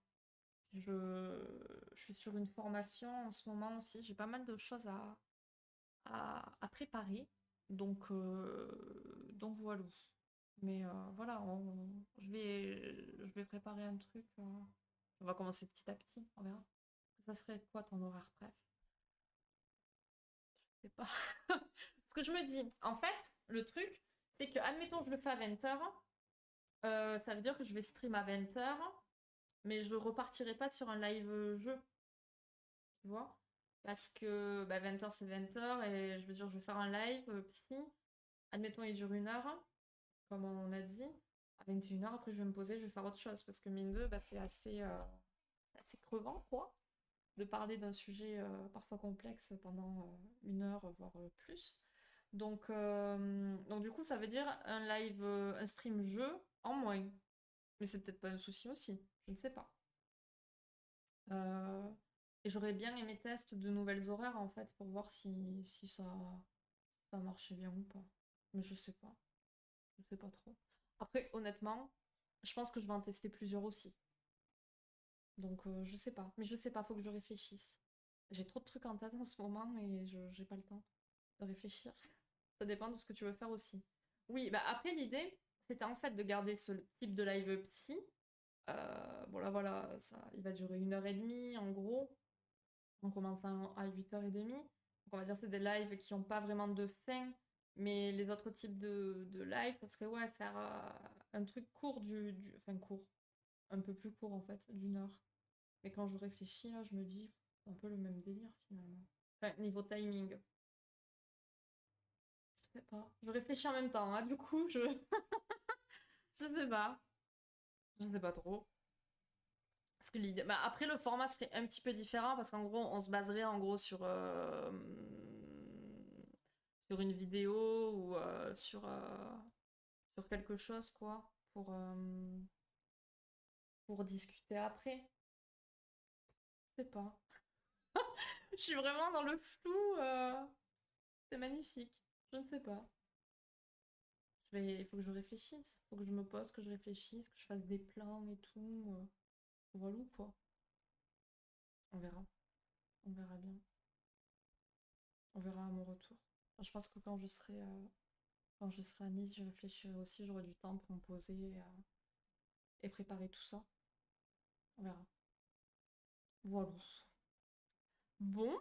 Je suis sur une formation en ce moment aussi. J'ai pas mal de choses à préparer. Donc voilà. Mais voilà, je vais préparer un truc. On va commencer petit à petit, on verra. Ça serait quoi ton horaire, bref? Je sais pas. Ce que je me dis, en fait, le truc, c'est que, admettons, je le fais à 20h, ça veut dire que je vais stream à 20h, mais je repartirai pas sur un live jeu, tu vois? Parce que 20h, c'est 20h, et je veux dire, je vais faire un live psy, admettons, il dure 1 heure, comme on a dit. À 21h, après, je vais me poser, je vais faire autre chose, parce que mine 2, c'est assez crevant, quoi, de parler d'un sujet parfois complexe pendant 1 heure, voire plus. Donc du coup, ça veut dire un live, un stream jeu en moins. Mais c'est peut-être pas un souci aussi, je ne sais pas. Euh, et j'aurais bien aimé tester de nouvelles horaires en fait pour voir si ça marchait bien ou pas. Mais je sais pas. Je sais pas trop. Après, honnêtement, je pense que je vais en tester plusieurs aussi. Donc je sais pas. Mais je sais pas, faut que je réfléchisse. J'ai trop de trucs en tête en ce moment et je j'ai pas le temps de réfléchir. Ça dépend de ce que tu veux faire aussi. Oui, bah après l'idée, c'était en fait de garder ce type de live psy. Bon là voilà, ça, il va durer 1h30 en gros, en commençant à 8h30. Donc on va dire que c'est des lives qui n'ont pas vraiment de fin, mais les autres types de live, ça serait ouais, faire un truc court, enfin court, un peu plus court en fait, d'1 heure. Mais quand je réfléchis, là, je me dis, c'est un peu le même délire finalement. Enfin, niveau timing, je sais pas. Je réfléchis en même temps, hein, du coup, je sais pas. Je sais pas trop. Parce que l'idée... Bah, après, le format serait un petit peu différent parce qu'en gros, on se baserait en gros sur une vidéo ou sur quelque chose, quoi, pour discuter après. Je sais pas. Je suis vraiment dans le flou. C'est magnifique. Je ne sais pas. Il faut que je réfléchisse. Il faut que je me pose, que je réfléchisse, que je fasse des plans et tout. Voilà quoi. On verra. On verra bien. On verra à mon retour. Je pense que quand je serai à Nice, je réfléchirai aussi, j'aurai du temps pour me poser et préparer tout ça. On verra. Voilà. Bon.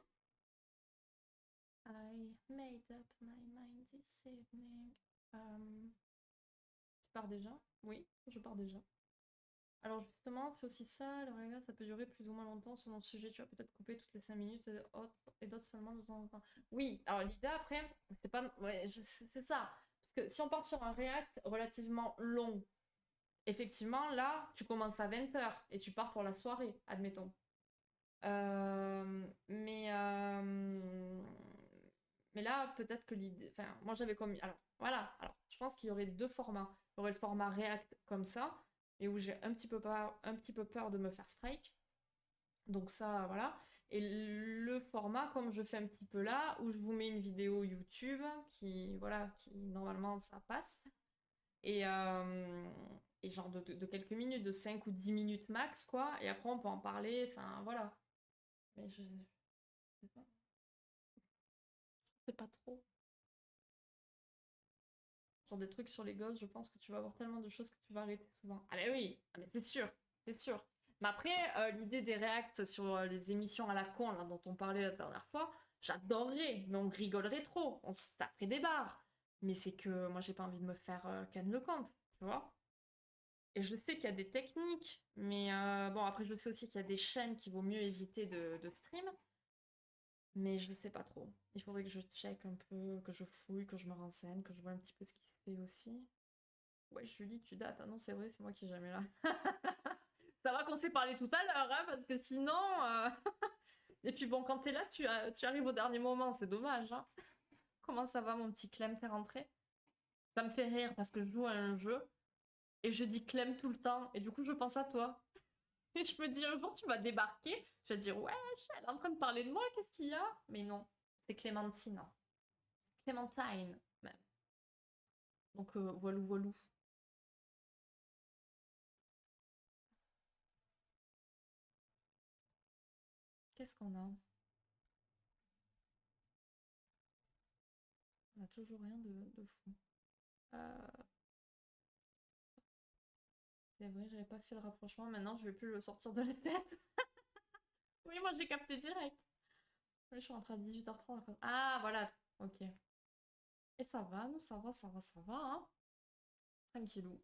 I made up my mind this evening. Tu pars déjà? Oui, je pars déjà. Alors justement, c'est aussi ça, le regard, ça peut durer plus ou moins longtemps selon le sujet. Tu vas peut-être couper toutes les 5 minutes et d'autres seulement de temps en temps. Oui, alors l'idée après, c'est pas... Ouais, c'est ça. Parce que si on part sur un React relativement long, effectivement, là, tu commences à 20h et tu pars pour la soirée, admettons. Mais, mais là, peut-être que l'idée... Enfin, moi j'avais comme... Alors, voilà. Alors, je pense qu'il y aurait deux formats. Il y aurait le format React comme ça, et où j'ai un petit peu peur de me faire strike. Donc ça, voilà. Et le format, comme je fais un petit peu là, où je vous mets une vidéo YouTube qui, voilà, qui normalement ça passe. Et genre de quelques minutes, de 5 ou 10 minutes max, quoi. Et après, on peut en parler, enfin, voilà. Mais je sais pas. C'est pas trop. Genre des trucs sur les gosses, je pense que tu vas avoir tellement de choses que tu vas arrêter souvent. Ah mais oui, ah, mais c'est sûr, c'est sûr. Mais après, l'idée des réacts sur les émissions à la con là, dont on parlait la dernière fois, j'adorerais, mais on rigolerait trop, on se taperait des barres. Mais c'est que moi j'ai pas envie de me faire canne le compte, tu vois. Et je sais qu'il y a des techniques, mais bon après je sais aussi qu'il y a des chaînes qu'il vaut mieux éviter de stream. Mais je ne sais pas trop. Il faudrait que je check un peu, que je fouille, que je me renseigne, que je vois un petit peu ce qui se fait aussi. Ouais, Julie, tu dates. Ah non, c'est vrai, c'est moi qui est jamais là. Ça va qu'on s'est parlé tout à l'heure, hein, parce que sinon... Et puis bon, quand t'es là, tu arrives au dernier moment, c'est dommage. Hein. Comment ça va, mon petit Clem, t'es rentré? Ça me fait rire parce que je joue à un jeu et je dis Clem tout le temps. Et du coup, je pense à toi. Et je me dis, un jour, tu vas débarquer. Je vais dire, ouais, elle est en train de parler de moi, qu'est-ce qu'il y a? Mais non, c'est Clémentine. Clémentine, même. Donc, voilou, voilou. Qu'est-ce qu'on a? On a toujours rien de fou. C'est vrai, j'avais pas fait le rapprochement. Maintenant, je vais plus le sortir de la tête. Oui, moi, j'ai capté direct. Oui, je suis rentrée à 18h30. Ah, voilà. Ok. Et ça va, nous, ça va, ça va, ça va, hein. Tranquillou.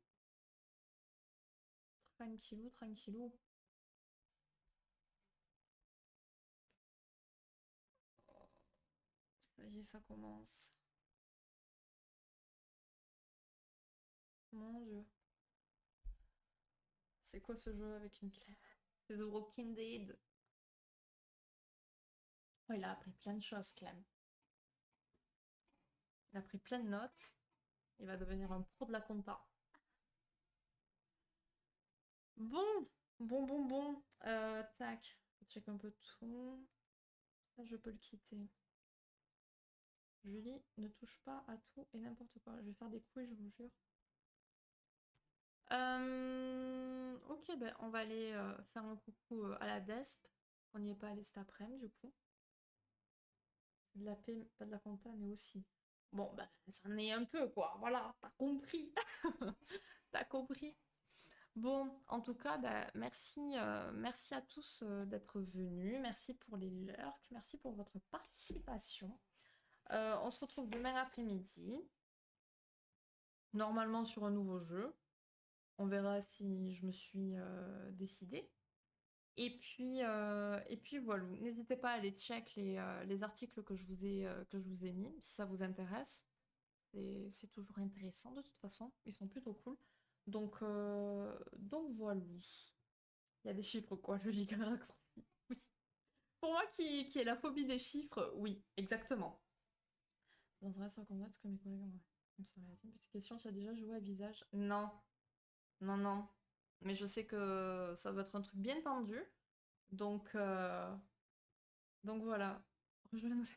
Tranquillou, tranquillou. Ça y est, ça commence. Mon Dieu. C'est quoi ce jeu avec une clé? C'est The Walking Dead. Oh, il a appris plein de choses, Clem. Il a pris plein de notes. Il va devenir un pro de la compta. Bon, bon. Tac. Je check un peu tout. Ça, je peux le quitter. Julie, ne touche pas à tout et n'importe quoi. Je vais faire des couilles, je vous jure. Ok, ben on va aller faire un coucou à la DESP. On n'y est pas allé cet après-midi, du coup. De la paix, pas de la compta, mais aussi. Bon, ben, c'en est un peu, quoi. Voilà, t'as compris. T'as compris. Bon, en tout cas, bah, merci à tous d'être venus. Merci pour les lurks. Merci pour votre participation. On se retrouve demain après-midi. Normalement sur un nouveau jeu. On verra si je me suis décidée. Et puis voilà. N'hésitez pas à aller check les articles que je vous ai mis, si ça vous intéresse. C'est toujours intéressant de toute façon. Ils sont plutôt cool. Donc voilà. Il y a des chiffres, quoi, le giga raccourci. Oui. Pour moi qui ai la phobie des chiffres, oui, exactement. Dans vrai, ça combat ce que mes collègues ont. Comme ça, une petite question, tu as déjà joué à Visage? Non. Non, non. Mais je sais que ça va être un truc bien tendu. Donc, donc voilà. Rejoignez-nous.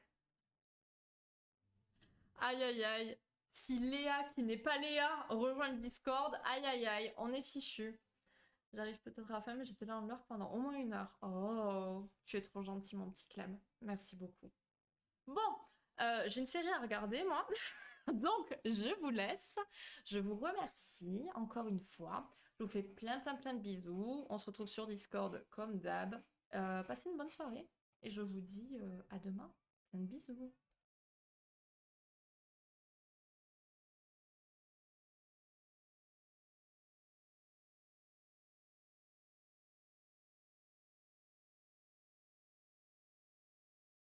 Aïe, aïe, aïe. Si Léa, qui n'est pas Léa, rejoint le Discord, aïe, aïe, aïe, on est fichu. J'arrive peut-être à la fin, mais j'étais là en lurk pendant au moins 1 heure. Oh, tu es trop gentil, mon petit Clem. Merci beaucoup. Bon, J'ai une série à regarder, moi. Donc, je vous laisse. Je vous remercie encore une fois. Je vous fais plein, plein, plein de bisous. On se retrouve sur Discord comme d'hab. Passez une bonne soirée. Et je vous dis à demain. Plein de bisous.